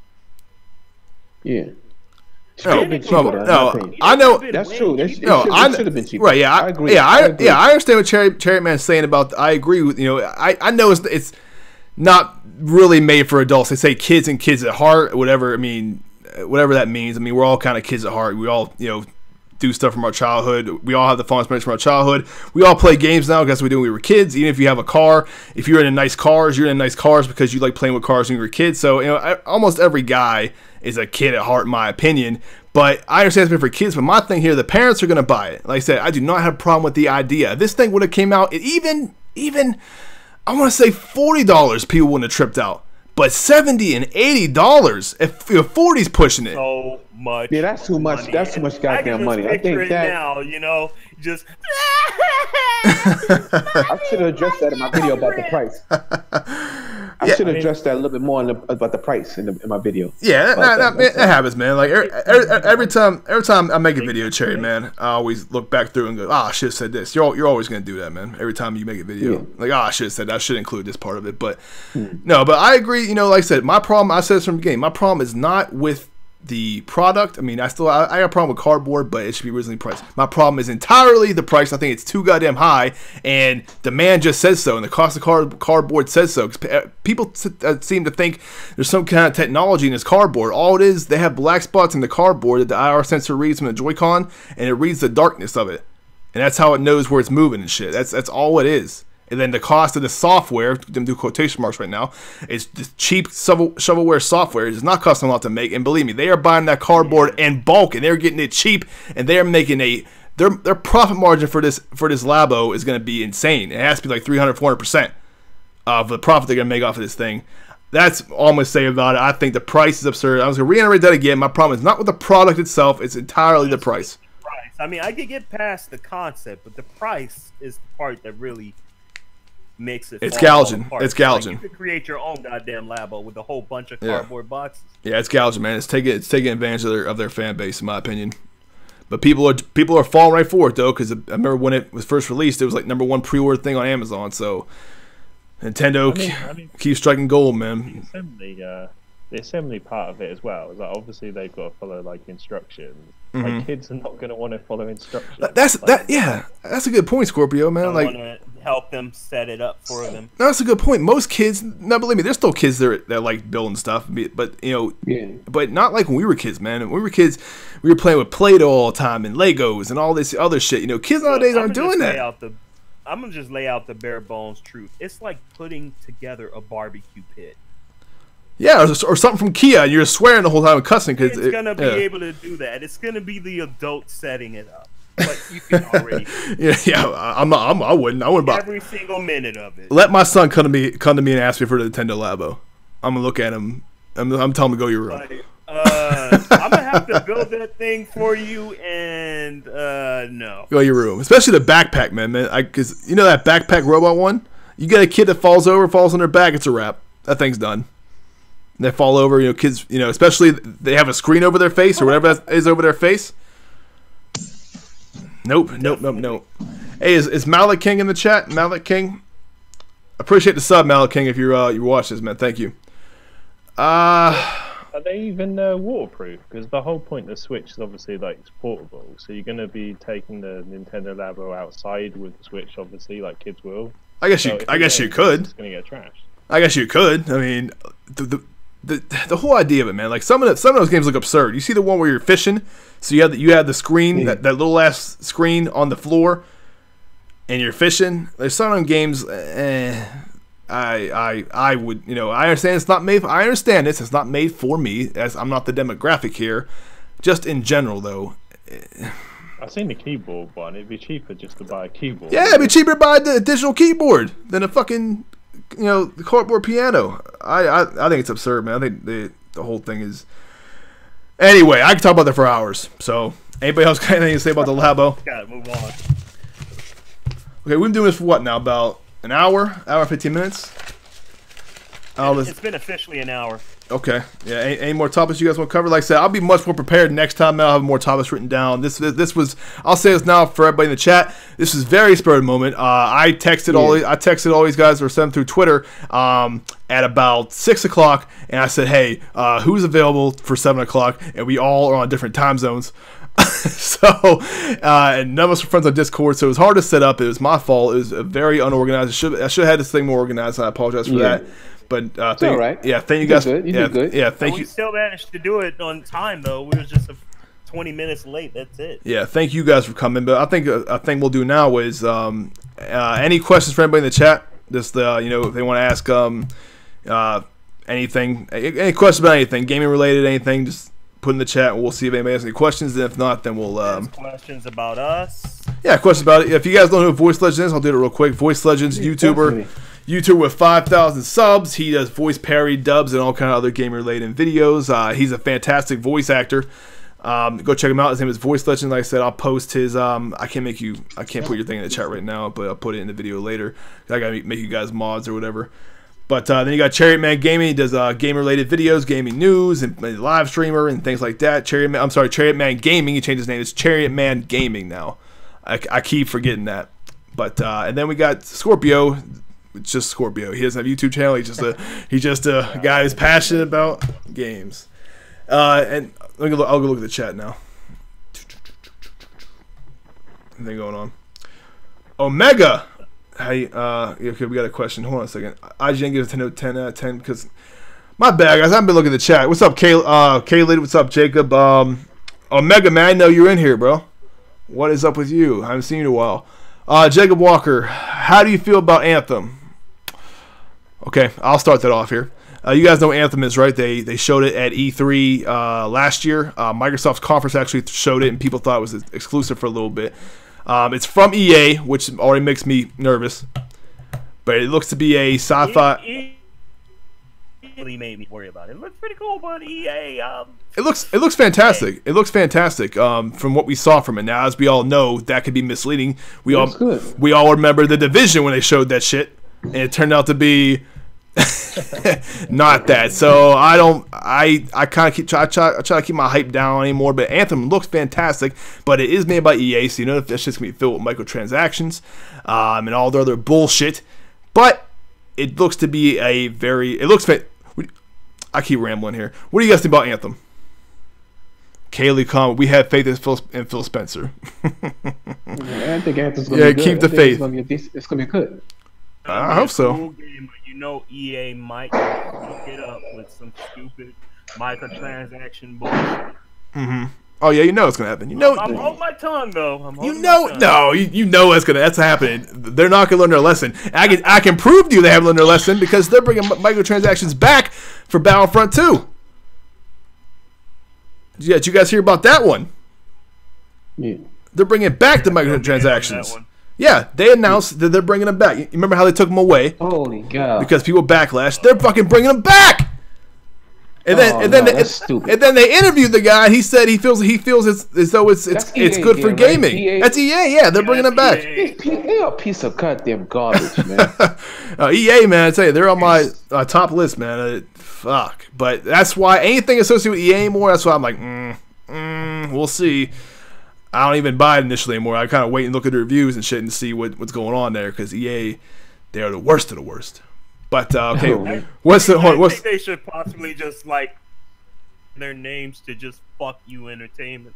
Yeah. No, I know that's true. It should have been cheaper. Right? Yeah, I agree. Yeah, I understand what Cherry Man's saying about. I agree with I know it's not really made for adults. They say kids and kids at heart, whatever. I mean, whatever that means. I mean, we're all kind of kids at heart. We all do stuff from our childhood. We all have the fondest memories from our childhood. We all play games now because we did when we were kids. Even if you have a car, if you're in nice cars, you're in nice cars because you like playing with cars when you were kids. So almost every guy is a kid at heart, in my opinion. But I understand it's been for kids. But my thing here, the parents are going to buy it. Like I said, I do not have a problem with the idea. This thing would have came out, even I want to say $40, people wouldn't have tripped out. But $70 and $80, if 40's pushing it. So much. Yeah, that's too much. Money. That's too much goddamn money. I think that now, just. I should have addressed that in my video about the price. I should have addressed that a little bit more about the price in my video. Yeah, that happens, man. Like every time I make a video, Cherry, man, I always look back through and go, I should have said this. You're always gonna do that, man. Every time you make a video, like, I should have said that. I should include this part of it. But no, but I agree. Like I said, my problem. I said this from the beginning. My problem is not with the product. I mean, I got a problem with cardboard, but it should be reasonably priced. My problem is entirely the price. I think it's too goddamn high, and demand just says so, and the cost of cardboard says so. People seem to think there's some kind of technology in this cardboard. All it is, they have black spots in the cardboard that the IR sensor reads from the Joy-Con, and it reads the darkness of it, and that's how it knows where it's moving and shit. That's all it is. And then the cost of the software, them do quotation marks right now, is just cheap shovelware software. It does not cost them a lot to make. And believe me, they are buying that cardboard in bulk, and they're getting it cheap, and they're making their profit margin for this Labo is going to be insane. It has to be like 300-400% of the profit they're going to make off of this thing. That's all I'm going to say about it. I think the price is absurd. I was going to reiterate that again. My problem is not with the product itself. It's entirely the price. I mean, I could get past the concept, but the price is the part that really makes it. It's gouging. It's gouging. Like, you could create your own goddamn Labo with a whole bunch of cardboard boxes. Yeah, it's gouging, man. It's taking advantage of their fan base, in my opinion. But people are falling right for it though, because I remember when it was first released, it was like #1 pre-order thing on Amazon. So Nintendo keeps striking gold, man. The assembly part of it as well is like obviously they've got to follow like instructions. Like kids are not going to want to follow instructions. That's a good point, Scorpio, man. Like, want to help them set it up for them. No, that's a good point. Most kids, now believe me, there's still kids that like building stuff, but but not like when we were kids, man. When we were kids, we were playing with Play-Doh all the time and Legos and all this other shit. Kids nowadays aren't doing that. I'm gonna just lay out the bare bones truth. It's like putting together a barbecue pit. Yeah, or something from Kia, and you're swearing the whole time and cussing because it's gonna be able to do that. It's gonna be the adult setting it up, but you can already. I wouldn't buy every single minute of it. Let my son come to me and ask me for the Nintendo Labo. I'm gonna look at him. I'm telling him to go your room. I'm gonna have to build that thing for you, and no. Go your room, especially the backpack, man. Because that backpack robot one. You get a kid that falls on their back, it's a wrap. That thing's done. They fall over, kids, especially they have a screen over their face or whatever that is over their face. Nope. Hey, is Malik King in the chat? Malik King? Appreciate the sub, Malik King, if you watch this, man. Thank you. Are they even waterproof? Because the whole point of the Switch is obviously like it's portable. So you're going to be taking the Nintendo Labo outside with the Switch, obviously, like kids will. I guess you could. It's going to get trashed. I guess you could. I mean, the whole idea of it, man. Like some of those games look absurd. You see the one where you're fishing, so you have the screen, that little ass screen on the floor, and you're fishing. There's some of them games. I would, I understand it's not made. I understand this. It's not made for me, as I'm not the demographic here. Just in general, though. I've seen the keyboard one. It'd be cheaper just to buy a keyboard. Yeah, it'd be cheaper to buy a digital keyboard than a fucking. The cardboard piano. I think it's absurd, man. I think the whole thing is. Anyway, I can talk about that for hours. So, anybody else got anything to say about the Labo? Gotta move on. Okay, we've been doing this for what now? About an hour? Hour and 15 minutes? It's been officially an hour. Okay. Yeah. Any more topics you guys want to cover? Like I said, I'll be much more prepared next time. I'll have more topics written down. This was. I'll say this now for everybody in the chat. This was very spur of the moment. I texted all these guys or sent them through Twitter at about 6 o'clock, and I said, "Hey, who's available for 7 o'clock?" And we all are on different time zones. So, and none of us were friends on Discord, so it was hard to set up. It was my fault. It was very unorganized. I should have had this thing more organized, and I apologize for that. But it's all right. Yeah, thank you guys. You did good. Yeah, thank you. We still managed to do it on time, though. We were just 20 minutes late. That's it. Yeah, thank you guys for coming. But I think we'll do now is any questions for anybody in the chat. Just if they want to ask anything, any questions about anything, gaming related, anything, just put in the chat, and we'll see if anybody has any questions. And if not, then we'll questions about us. Yeah, questions about it. If you guys don't know who Voice Legends is, I'll do it real quick. Voice Legends, YouTuber with 5,000 subs. He does voice parody, dubs, and all kind of other game-related videos. He's a fantastic voice actor. Go check him out. His name is Voice Legend. Like I said, I'll post his. I can't put your thing in the chat right now, but I'll put it in the video later. I gotta make you guys mods or whatever. But then you got Chariot Man Gaming. He does game-related videos, gaming news, and live streamer and things like that. Chariot Man Gaming. He changed his name. It's Chariot Man Gaming now. I keep forgetting that. But and then we got Scorpio. It's just Scorpio. He doesn't have a YouTube channel. He's just a guy who's passionate about games. And I'll go look at the chat now. Anything going on? Omega. Hey, okay, we got a question. Hold on a second. IGN gives a 10 out of 10 because my bad, guys. I haven't been looking at the chat. What's up, Kaylee? What's up, Jacob? Omega, man, I know you're in here, bro. What is up with you? I haven't seen you in a while. Jacob Walker, how do you feel about Anthem? Okay, I'll start that off here. You guys know what Anthem is, right? They showed it at E3 last year. Microsoft's conference actually showed it, and people thought it was exclusive for a little bit. It's from EA, which already makes me nervous. But it looks to be a sci-fi. It really made me worry about it. It looks pretty cool, but EA. It looks fantastic. It looks fantastic. From what we saw from it. Now, as we all know, that could be misleading. We all remember The Division when they showed that shit, and it turned out to be not that. So I kind of try to keep my hype down anymore. But Anthem looks fantastic, but it is made by EA, so you know that shit's gonna be filled with microtransactions and all the other bullshit. But it looks to be I keep rambling here. What do you guys think about Anthem? Kaylee, comment. We have faith in Phil Spencer. I think Anthem's gonna be good. Keep the faith. It's gonna be good. I hope so. Cool game, but you know EA might fuck it up with some stupid microtransaction bullshit. Oh yeah, you know it's gonna happen. You know. I'm holding my tongue though. You know that's happening. They're not gonna learn their lesson. I can prove to you they haven't learned their lesson because they're bringing microtransactions back for Battlefront 2. Yeah, did you guys hear about that one? Yeah. They're bringing back the microtransactions. Yeah, they announced that they're bringing them back. You remember how they took them away? Holy God! Because people backlash. They're fucking bringing them back. And then then they interviewed the guy. And he said he feels as though it's good for gaming. Right? That's EA. Yeah, they're bringing them back. They're a piece of goddamn garbage, man. EA, man, I tell you, they're on my top list, man. Fuck, but that's why anything associated with EA anymore. That's why I'm like, we'll see. I don't even buy it initially anymore. I kind of wait and look at the reviews and shit and see what's going on there because EA, they are the worst of the worst. But okay, I think they should possibly just like their names to just fuck you entertainment.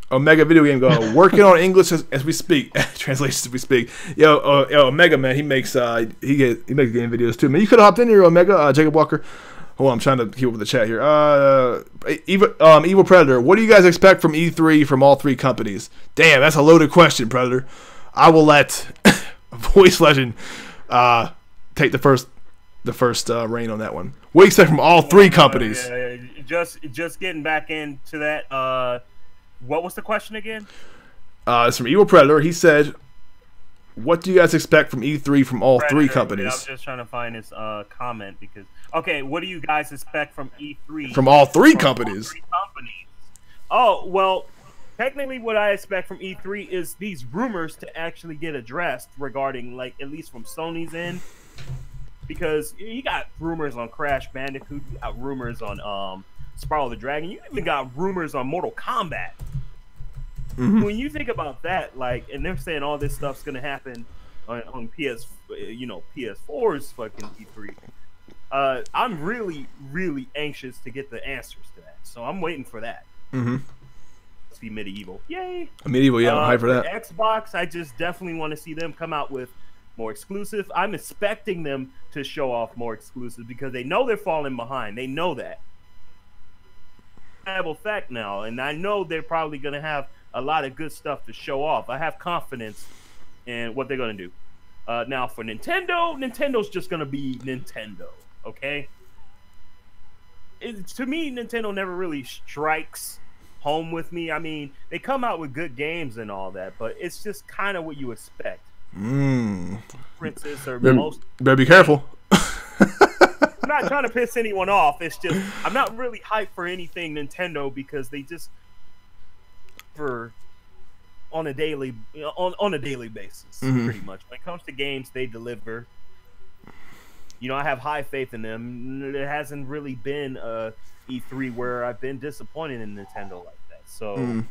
Omega Video Game Go working on English as we speak. Translations as we speak. Yo, Omega, man, he makes he makes game videos too. Man, you could have hopped in here, Omega. Jacob Walker. Hold on, I'm trying to keep up with the chat here. Evil Predator, what do you guys expect from E3 from all three companies? Damn, that's a loaded question, Predator. I will let Voice Legend take the first reign on that one. What do you expect from all three companies? Just getting back into that. What was the question again? It's from Evil Predator. He said, what do you guys expect from E3 from all three companies? I was just trying to find his comment because... Okay, what do you guys expect from E3? From all three companies. Oh, well, technically what I expect from E3 is these rumors to actually get addressed regarding, like, at least from Sony's end. because you got rumors on Crash Bandicoot, you got rumors on Spiral the Dragon, you even got rumors on Mortal Kombat. When you think about that, like, and they're saying all this stuff's gonna happen on PS4's fucking E3. I'm really, really anxious to get the answers to that. So I'm waiting for that. Let's be Medieval. Yay! Medieval, yeah, I'm hyped for that. Xbox, I just definitely want to see them come out with more exclusive. I'm expecting them to show off more exclusive because they know they're falling behind. They know that. Fact now, and I know they're probably going to have a lot of good stuff to show off. I have confidence in what they're going to do. Now for Nintendo, Nintendo's just going to be Nintendo, okay? To me, Nintendo never really strikes home with me. I mean, they come out with good games and all that, but it's just kind of what you expect. Princess or most. Better be careful. I'm not trying to piss anyone off. It's just I'm not really hyped for anything Nintendo because they just on a daily basis, pretty much. When it comes to games, they deliver. You know, I have high faith in them. There hasn't really been a E3 where I've been disappointed in Nintendo like that. So,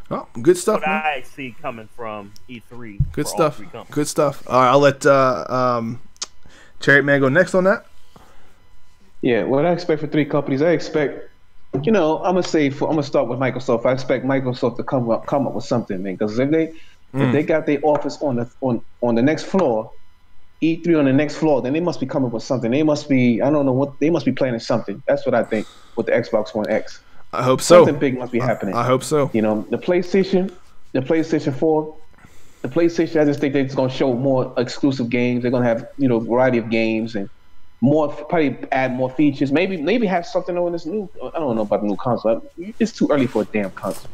well, good stuff. What I see coming from E3. Good stuff. Good stuff. All right, I'll let Chariot Man go next on that. Yeah, what I expect for 3 companies, I expect, I'm gonna start with Microsoft. I expect Microsoft to come up with something, man. Because if they got their office on the next floor, E3 on the next floor, then they must be coming with something. They must be, I don't know what, they must be planning something. That's what I think with the Xbox One X. I hope so. Something big must be happening. I hope so. The PlayStation 4, the PlayStation, I just think they're just gonna show more exclusive games. They're gonna have, variety of games and probably add more features. Maybe have something on this new. I don't know about the new console. It's too early for a damn console.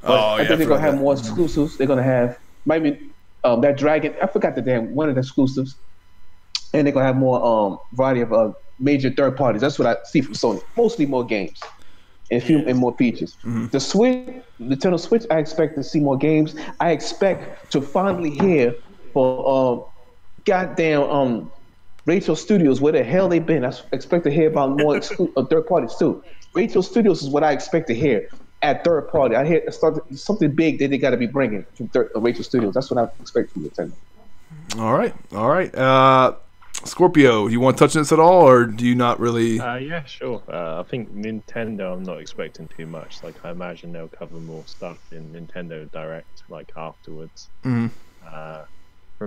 But I think they're gonna have more exclusives. They're gonna have maybe that Dragon. I forgot one of the exclusives, and they're gonna have more variety of major third parties. That's what I see from Sony. Mostly more games and more features. The Nintendo Switch, I expect to see more games. I expect to finally hear for goddamn Rachel Studios, where the hell they been. I expect to hear about more third parties too. Rachel Studios is what I expect to hear at third party. I hear something big that they got to be bringing from Rachel Studios. That's what I expect from Nintendo. All right. Scorpio, you want to touch on this at all, or do you not really? Yeah, sure. I think Nintendo, I'm not expecting too much. Like, I imagine they'll cover more stuff in Nintendo Direct, like, afterwards. From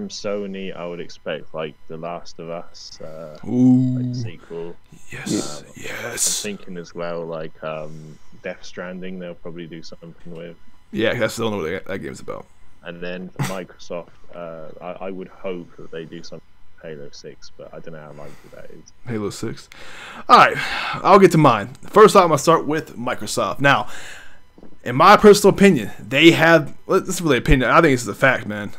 Sony, I would expect, like, The Last of Us, like, sequel. Yes. I'm thinking as well, like, Death Stranding, they'll probably do something with. Yeah, I still know what that game's about. And then for Microsoft, I would hope that they do something with Halo 6, but I don't know how likely that is. Halo 6. All right, I'll get to mine. First off, I'm going to start with Microsoft. Now, in my personal opinion, they have, this is really opinion, I think this is a fact, man.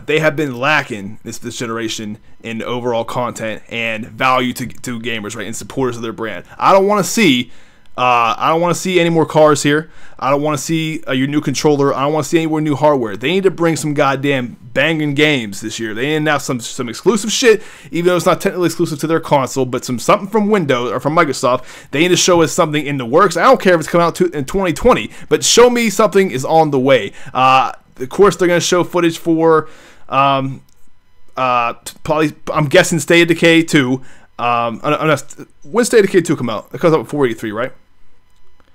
They have been lacking this generation in overall content and value to gamers, right, and supporters of their brand. I don't want to see any more cars here. I don't want to see your new controller. I don't want to see any more new hardware. They need to bring some goddamn banging games this year. They need to announce some exclusive shit, even though it's not technically exclusive to their console, but something from Windows or from Microsoft. They need to show us something in the works. I don't care if it's coming out in 2020, but show me something is on the way. Of course, they're going to show footage for probably, I'm guessing, State of Decay 2. When State of Decay 2 come out? It comes out before E3, right?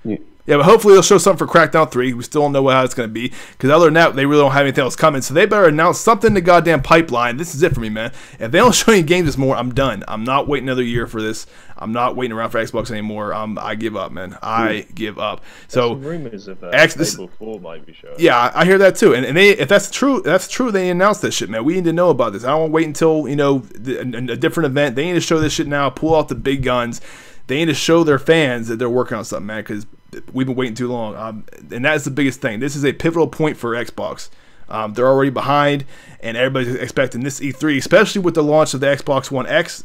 Yeah, but hopefully they'll show something for Crackdown 3. We still don't know how it's going to be, because other than that, they really don't have anything else coming. So they better announce something in the goddamn pipeline. This is it for me, man. If they don't show any games this more, I'm done. I'm not waiting another year for this. I'm not waiting around for Xbox anymore. I give up, man. I give up. So rumors of Fable 4 might be showing. Yeah, I hear that too. And if that's true, they announced that shit, man. We need to know about this. I don't want to wait until a different event. They need to show this shit now. Pull out the big guns. They need to show their fans that they're working on something, man, because we've been waiting too long. And that's the biggest thing. This is a pivotal point for Xbox. They're already behind, and everybody's expecting this E3, especially with the launch of the Xbox One X.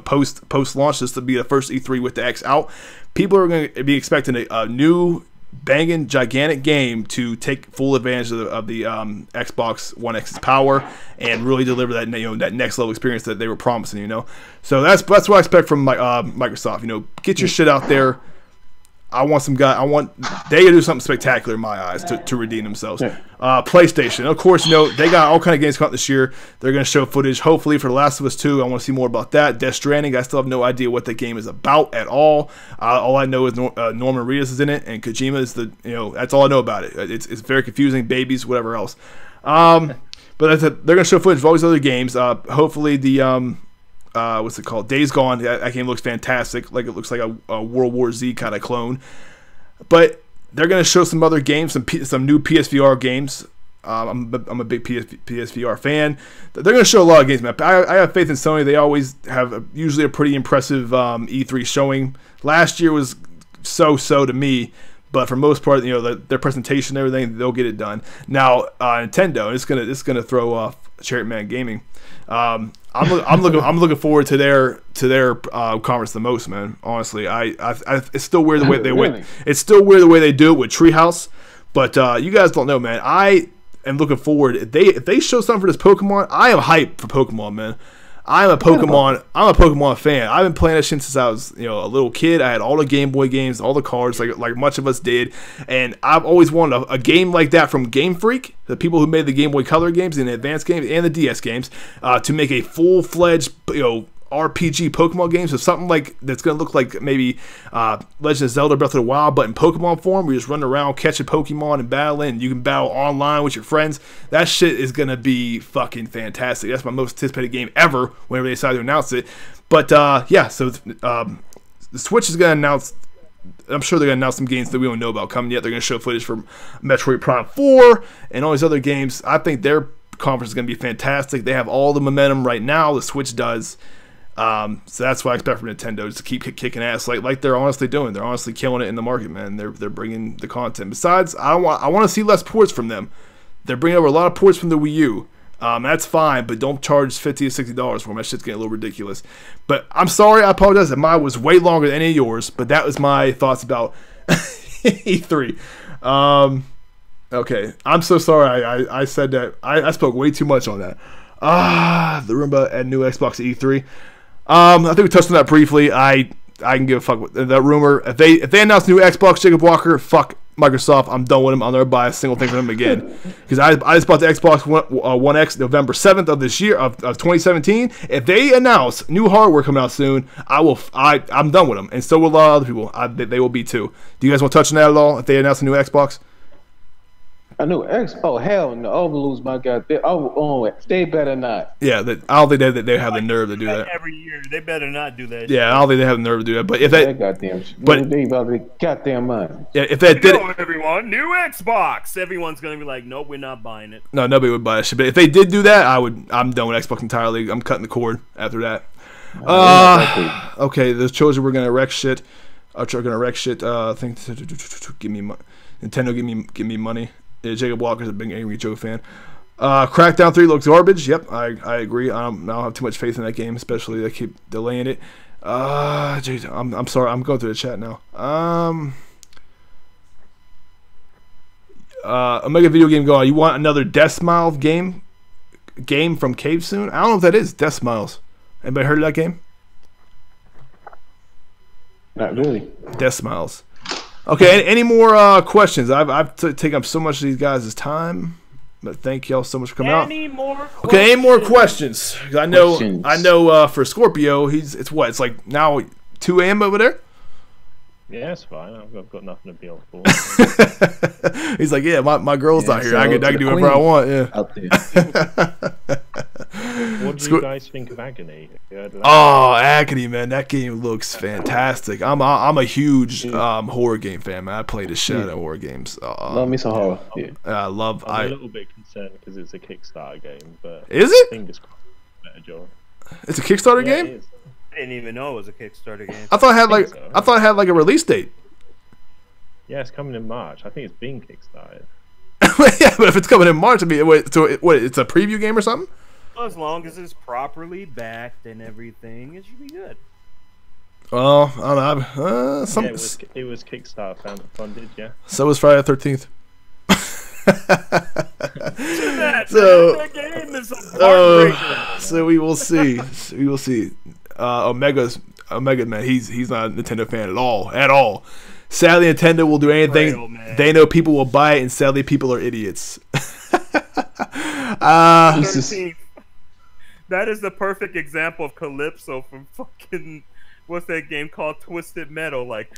Post launch, this will be the first E3 with the X out. People are going to be expecting a new banging, gigantic game to take full advantage of the Xbox One X's power and really deliver that that next level experience that they were promising. So that's what I expect from Microsoft. Get your shit out there. I want they gotta do something spectacular in my eyes to redeem themselves. PlayStation, of course, they got all kind of games coming out this year. They're gonna show footage, hopefully, for The Last of Us 2. I want to see more about that. Death Stranding, I still have no idea what that game is about at all. All I know is Norman Reedus is in it, and Kojima is that's all I know about it. It's very confusing, babies, whatever else. But they're gonna show footage of all these other games. Hopefully the what's it called? Days Gone. That game looks fantastic. Like it looks like a World War Z kind of clone. But they're gonna show some other games, some new PSVR games. I'm a big PSVR fan. They're gonna show a lot of games, man. I have faith in Sony. They always have usually a pretty impressive E3 showing. Last year was so to me. But for most part, their presentation and everything, they'll get it done. Now, Nintendo, it's gonna throw off Chariot Man Gaming. I'm looking forward to their conference the most, man. Honestly, it's still weird the way they went. It's still weird the way they do it with Treehouse. But you guys don't know, man. I am looking forward. If they show something for this Pokemon, I am hyped for Pokemon, man. I'm a Pokemon fan. I've been playing that since I was a little kid. I had all the Game Boy games, all the cards, like much of us did. And I've always wanted a game like that from Game Freak, the people who made the Game Boy Color games and the Advance games and the DS games, to make a full-fledged RPG Pokemon games. So something like that's going to look like maybe Legend of Zelda Breath of the Wild, but in Pokemon form, where you're just running around catching Pokemon and battling, and you can battle online with your friends. That shit is going to be fucking fantastic. That's my most anticipated game ever whenever they decide to announce it. But so the Switch is going to announce, I'm sure they're going to announce some games that we don't know about coming yet. They're going to show footage for Metroid Prime 4 and all these other games. I think their conference is going to be fantastic. They have all the momentum right now. The Switch does. So that's what I expect from Nintendo, is to keep kicking ass like they're honestly doing. They're honestly killing it in the market, man. They're bringing the content. Besides, I want to see less ports from them. They're bringing over a lot of ports from the Wii U. That's fine, but don't charge $50 to $60 for them. That shit's getting a little ridiculous. But I'm sorry, I apologize that mine was way longer than any of yours. But that was my thoughts about E3. Okay, I'm so sorry. I said that. I spoke way too much on that. The Roomba and new Xbox E3. I think we touched on that briefly. I can give a fuck with that rumor. If they announce new Xbox, Jacob Walker, fuck Microsoft. I'm done with them. I'll never buy a single thing from them again. Because I just bought the Xbox One X November 7th of this year of 2017. If they announce new hardware coming out soon, I'm done with them. And so will a lot of other people. They will be too. Do you guys want to touch on that at all? If they announce a new Xbox? A new X? Oh hell no! Overlose my god! They better not. Yeah, I don't think they have the nerve to do that. Every year, they better not do that. Yeah, I don't think they have the nerve to do that. But if they about the goddamn mind. Yeah, if they did it, everyone, new Xbox. Everyone's gonna be like, nope, we're not buying it. No, nobody would buy that shit. But if they did do that, I'm done with Xbox entirely. I'm cutting the cord after that. Okay, those children were gonna wreck shit. Are gonna wreck shit. I think give me Nintendo, give me money. Yeah, Jacob Walker's a big Angry Joe fan. Crackdown 3 looks garbage. Yep, I agree. I don't have too much faith in that game, especially they keep delaying it. Geez, I'm sorry. I'm going through the chat now. Omega Video Game going. You want another Death Smiles game from Cave soon? I don't know if that is Death Smiles. Anybody heard of that game? Not really. Death Smiles. Okay, any more questions? I've taken up so much of these guys' time, but thank y'all so much for coming out. Any more questions? Okay, any more questions? I know for Scorpio, it's like now 2 a.m. over there? Yeah, it's fine. I've got nothing to be on for. He's like, yeah, my girl's not here. I can do whatever I want. Yeah. Out there. What do you guys think of Agony? Oh, Agony, man, that game looks fantastic. I'm a huge horror game fan, man. I play the shit out of horror games. Love me some horror. Yeah. I'm a little bit concerned because it's a Kickstarter game, but is it? Fingers crossed, better job. It's a Kickstarter game? It is. I didn't even know it was a Kickstarter game. I thought it had like a release date. Yeah, it's coming in March. I think it's being Kickstarted. Yeah, but if it's coming in March, I mean, it's a preview game or something? As long as it's properly backed and everything, it should be good. Well, I don't know. Yeah, it was Kickstarter funded. Yeah. So was Friday the 13th. That game is a heartbreaker. So we will see. We will see. Omega man, he's not a Nintendo fan at all. Sadly, Nintendo will do anything. They know people will buy it, and sadly, people are idiots. 13th. That is the perfect example of Calypso from fucking what's that game called? Twisted Metal. Like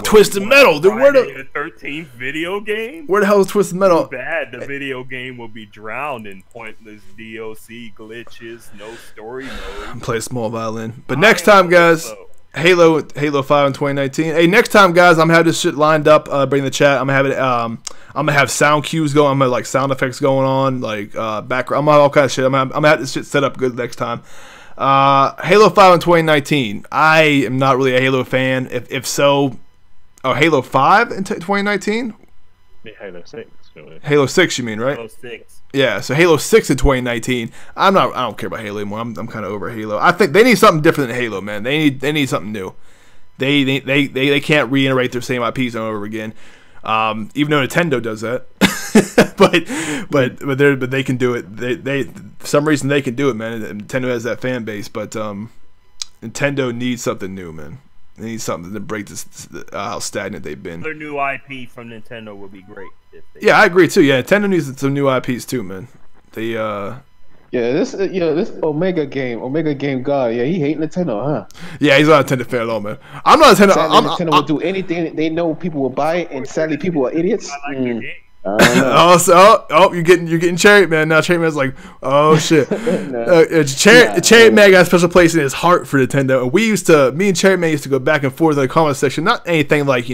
Twisted Metal. Dude, where the 13th video game? Where the hell is Twisted Metal? Too bad the video game will be drowned in pointless DLC glitches, no story mode. Play a small violin. But next time, guys. Halo 5 in 2019. Hey, next time, guys, I'm gonna have this shit lined up. Bring the chat. I'm gonna have it. I'm gonna have sound cues going. I'm gonna like sound effects going on, like background. I'm gonna have all kind of shit. I'm gonna have this shit set up good next time. Halo 5 in 2019. I am not really a Halo fan. If so, Halo 5 in 2019. Halo 6. Really. Halo 6, you mean, right? Halo 6. Yeah, so Halo 6 in 2019. I don't care about Halo anymore. I'm kind of over Halo. I think they need something different than Halo, man. They need something new. They can't reiterate their same IPs over again. Even though Nintendo does that, but they can do it. They for some reason they can do it, man. Nintendo has that fan base, but Nintendo needs something new, man. They need something to break this how stagnant they've been. Their new IP from Nintendo would be great. Yeah, I agree too. Yeah, Nintendo needs some new IPs too, man. They this Omega game God. Yeah, he hate Nintendo, huh? Yeah, he's not a Nintendo fan at all, man. I'm not a Nintendo. Nintendo will do anything they know people will buy it, and sadly people are idiots. I like your game. You're getting Cherry Man now. Cherry Man's like, oh shit. Cherry Man got a special place in his heart for Nintendo. And me and Cherry Man used to go back and forth in the comment section. Not anything like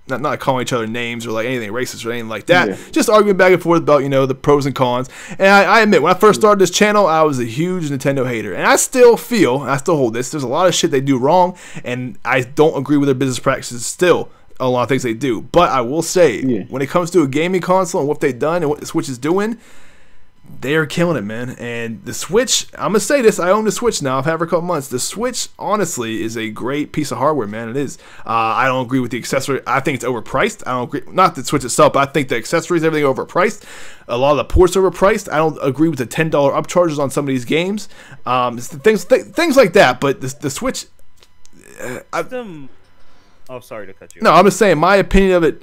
not calling each other names or like anything racist or anything like that. Yeah. Just arguing back and forth about the pros and cons. And I admit, when I first started this channel, I was a huge Nintendo hater, and I still hold this. There's a lot of shit they do wrong, and I don't agree with their business practices still. A lot of things they do, but I will say, when it comes to a gaming console and what they've done and what the Switch is doing, they are killing it, man. And the Switch, I'm gonna say this, I own the Switch now. I've had it for a couple months. The Switch, honestly, is a great piece of hardware, man. It is. I don't agree with the accessory. I think it's overpriced. I don't agree, not the Switch itself, but I think the accessories, everything overpriced. A lot of the ports are overpriced. I don't agree with the $10 upcharges on some of these games. Things like that. But the Switch, Oh, sorry to cut you. No, I'm just saying my opinion of it.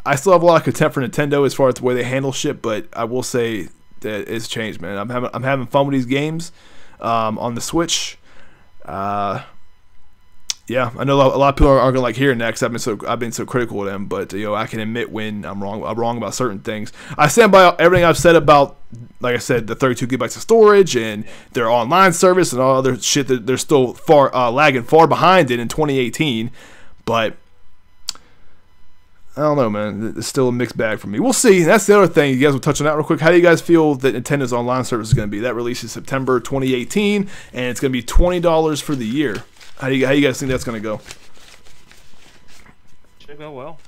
I still have a lot of contempt for Nintendo as far as the way they handle shit, but I will say that it's changed, man. I'm having fun with these games on the Switch. Yeah, I know a lot of people are gonna like hearing that because I've been so critical of them, but I can admit when I'm wrong. I'm wrong about certain things. I stand by everything I've said about, like I said, the 32 gigabytes of storage and their online service and all other shit that they're still lagging far behind it in 2018. But I don't know, man. It's still a mixed bag for me. We'll see. That's the other thing. You guys will touch on that real quick. How do you guys feel that Nintendo's online service is going to be? That releases September 2018, and it's going to be $20 for the year. How do you guys think that's going to go? Should go well,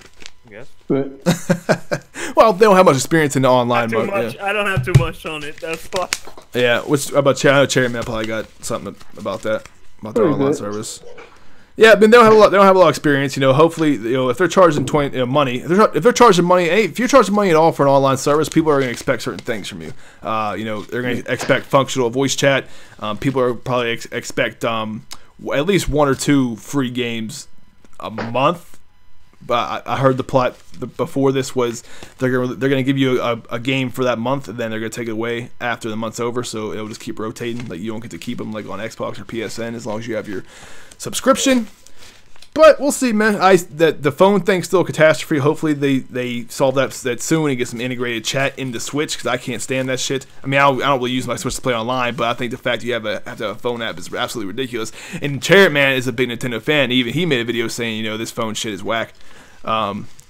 I guess. Well, they don't have much experience in the online mode. Yeah. I don't have too much on it. That's why. Yeah. How about Cherry? I know Cherry Man probably got something about that, about their online service. Yeah, but they don't have a lot. They don't have a lot of experience. Hopefully, if they're charging money, if they're charging money, if you're charging money at all for an online service, people are going to expect certain things from you. They're going to expect functional voice chat. People are probably expect at least 1 or 2 free games a month. But I heard the plot before this was they're gonna give you a game for that month, and then they're gonna take it away after the month's over. So it'll just keep rotating. Like you don't get to keep them like on Xbox or PSN as long as you have your subscription. But we'll see, man. The phone thing's still a catastrophe. Hopefully they solve that soon and get some integrated chat into Switch, because I can't stand that shit. I mean, I don't really use my Switch to play online, but I think the fact you have to have a phone app is absolutely ridiculous. And Cherry Man is a big Nintendo fan. Even he made a video saying, this phone shit is whack.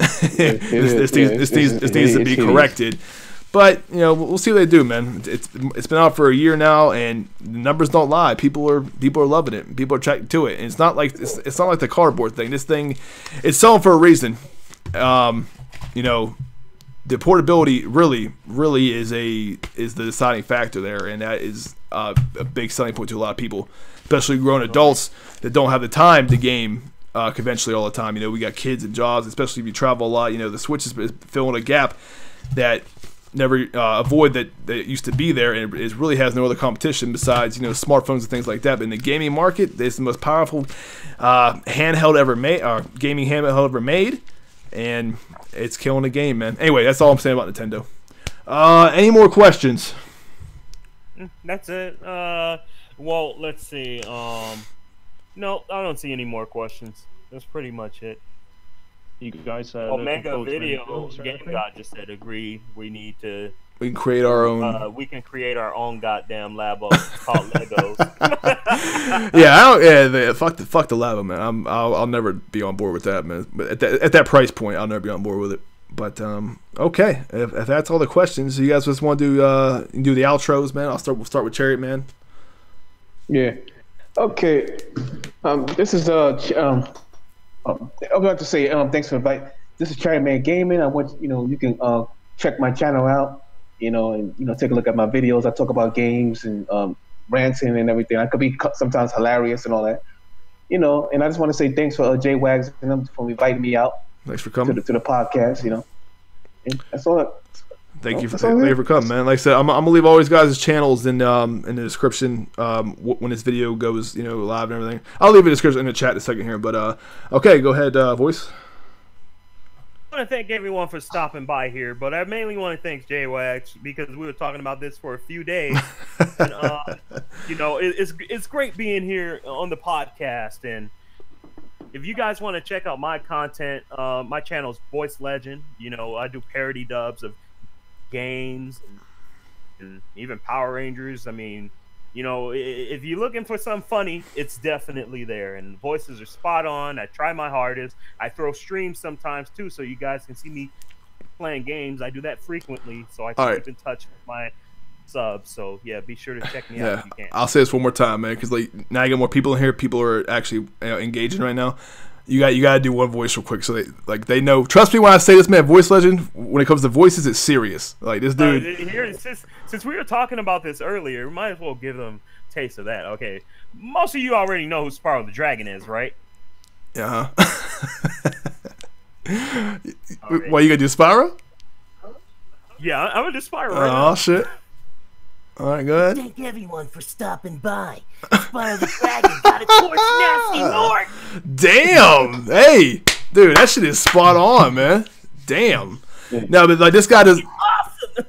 This needs to be corrected. But we'll see what they do, man. It's been out for a year now, and the numbers don't lie. People are loving it. People are attracted to it, and it's not like the cardboard thing. This thing, it's selling for a reason. The portability really is the deciding factor there, and that is a big selling point to a lot of people. especially grown adults that don't have the time to game conventionally all the time. You know, we got kids and jobs, especially if you travel a lot. You know, the Switch is filling a gap that never a void that used to be there, and it really has no other competition besides, you know, smartphones and things like that. But in the gaming market, it's the most powerful handheld ever made, gaming handheld ever made, and it's killing the game, man. Anyway, that's all I'm saying about Nintendo. Any more questions? That's it. Well, let's see. No, I don't see any more questions. That's pretty much it. You guys Omega Video Game God just said agree. We can create our own. We can create our own goddamn Labo called Legos. Fuck the Labo, man. I'll never be on board with that, man. But at that price point, I'll never be on board with it. But okay, if that's all the questions, you guys just want to do the outros, man. We'll start with Chariot, man. Yeah. Okay. This is I'd like to say thanks for inviting. This is Chariot Man Gaming. I want you can check my channel out, and take a look at my videos. I talk about games and ranting and everything. I could be sometimes hilarious and all that, And I just want to say thanks for JWAGS and them for inviting me out. Thanks for coming to the podcast. And that's all. Thank you for coming, man. Like I said, I'm gonna leave all these guys' channels in the description when this video goes, live and everything. I'll leave a description in the chat in a second here. But okay, go ahead, Voice. I want to thank everyone for stopping by here, but I mainly want to thank JWAGS because we were talking about this for a few days. And, it's great being here on the podcast. And if you guys want to check out my content, my channel is Voice Legend. I do parody dubs of games and even Power Rangers. I mean, if you're looking for something funny, it's definitely there, and voices are spot on. I try my hardest. I throw streams sometimes too, so you guys can see me playing games. I do that frequently, so I can keep in touch with my subs. So yeah, be sure to check me out if you can. I'll say this one more time, man, because now I get more people in here. People are actually engaging right now. You got to do one voice real quick, so they know. Trust me when I say this, man. Voice Legend, when it comes to voices, it's serious. Like this dude. Here, since we were talking about this earlier, we might as well give them a taste of that. Okay, most of you already know who Spyro the Dragon is, right? Yeah. Why you gonna do Spyro? Yeah, I'm gonna do Spyro. Right now. Shit. All right, go ahead. Thank everyone for stopping by. Spyro the Dragon got its horse nasty Lord. Damn. Hey, dude, that shit is spot on, man. Damn. No, but this guy does. Awesome.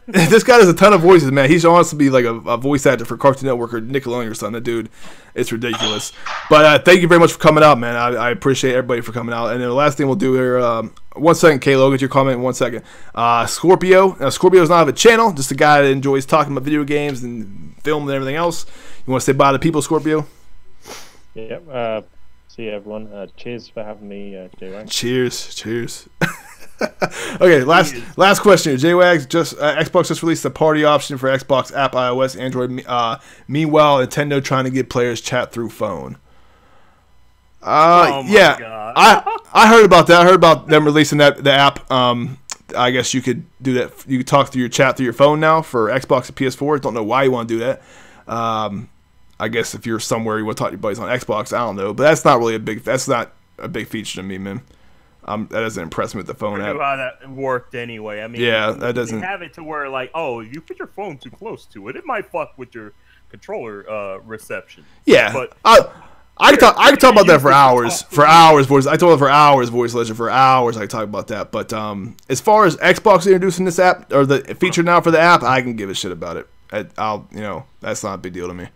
This guy does a ton of voices, man. He's honestly be like a voice actor for Cartoon Network or Nickelodeon or something. That dude, it's ridiculous. But thank you very much for coming out, man. I appreciate everybody for coming out. And then the last thing we'll do here. 1 second, Kayla, get your comment in 1 second. Scorpio. Now, Scorpio does not have a channel, just a guy that enjoys talking about video games and film and everything else. You want to say bye to people, Scorpio? Yep. See you, everyone. Cheers for having me, JWAGS. Cheers. Okay, last question. JWAGS, Xbox just released a party option for Xbox app, iOS, Android. Meanwhile, Nintendo trying to get players chat through phone. Yeah, God. I heard about that. I heard about them releasing the app. I guess you could do that. You could talk through your chat through your phone now for Xbox and PS4. Don't know why you want to do that. I guess if you're somewhere you want to talk to your buddies on Xbox, I don't know. But that's not a big feature to me, man. That doesn't impress me with the phone app. I knew how that worked anyway. I mean, yeah, that doesn't have it to where if you put your phone too close to it, it might fuck with your controller reception. Yeah, but I can talk about that for hours. Voice. I told it for hours. Voice Legend for hours. I can talk about that. But as far as Xbox introducing this app or the feature now for the app, I can give a shit about it. That's not a big deal to me.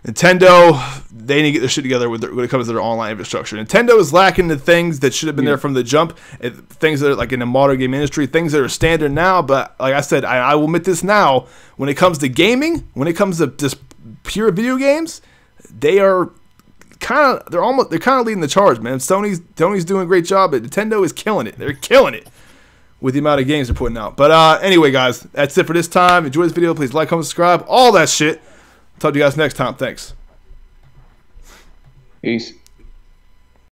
Nintendo, they need to get their shit together when it comes to their online infrastructure. Nintendo is lacking the things that should have been there from the jump. Things that are like in the modern game industry, things that are standard now. But like I said, I will admit this now. When it comes to gaming, when it comes to just pure video games, they're kind of leading the charge, man. Sony's doing a great job, but Nintendo is killing it. They're killing it with the amount of games they're putting out. But anyway, guys, that's it for this time. Enjoy this video. Please like, comment, subscribe, all that shit. Talk to you guys next time. Thanks. Peace.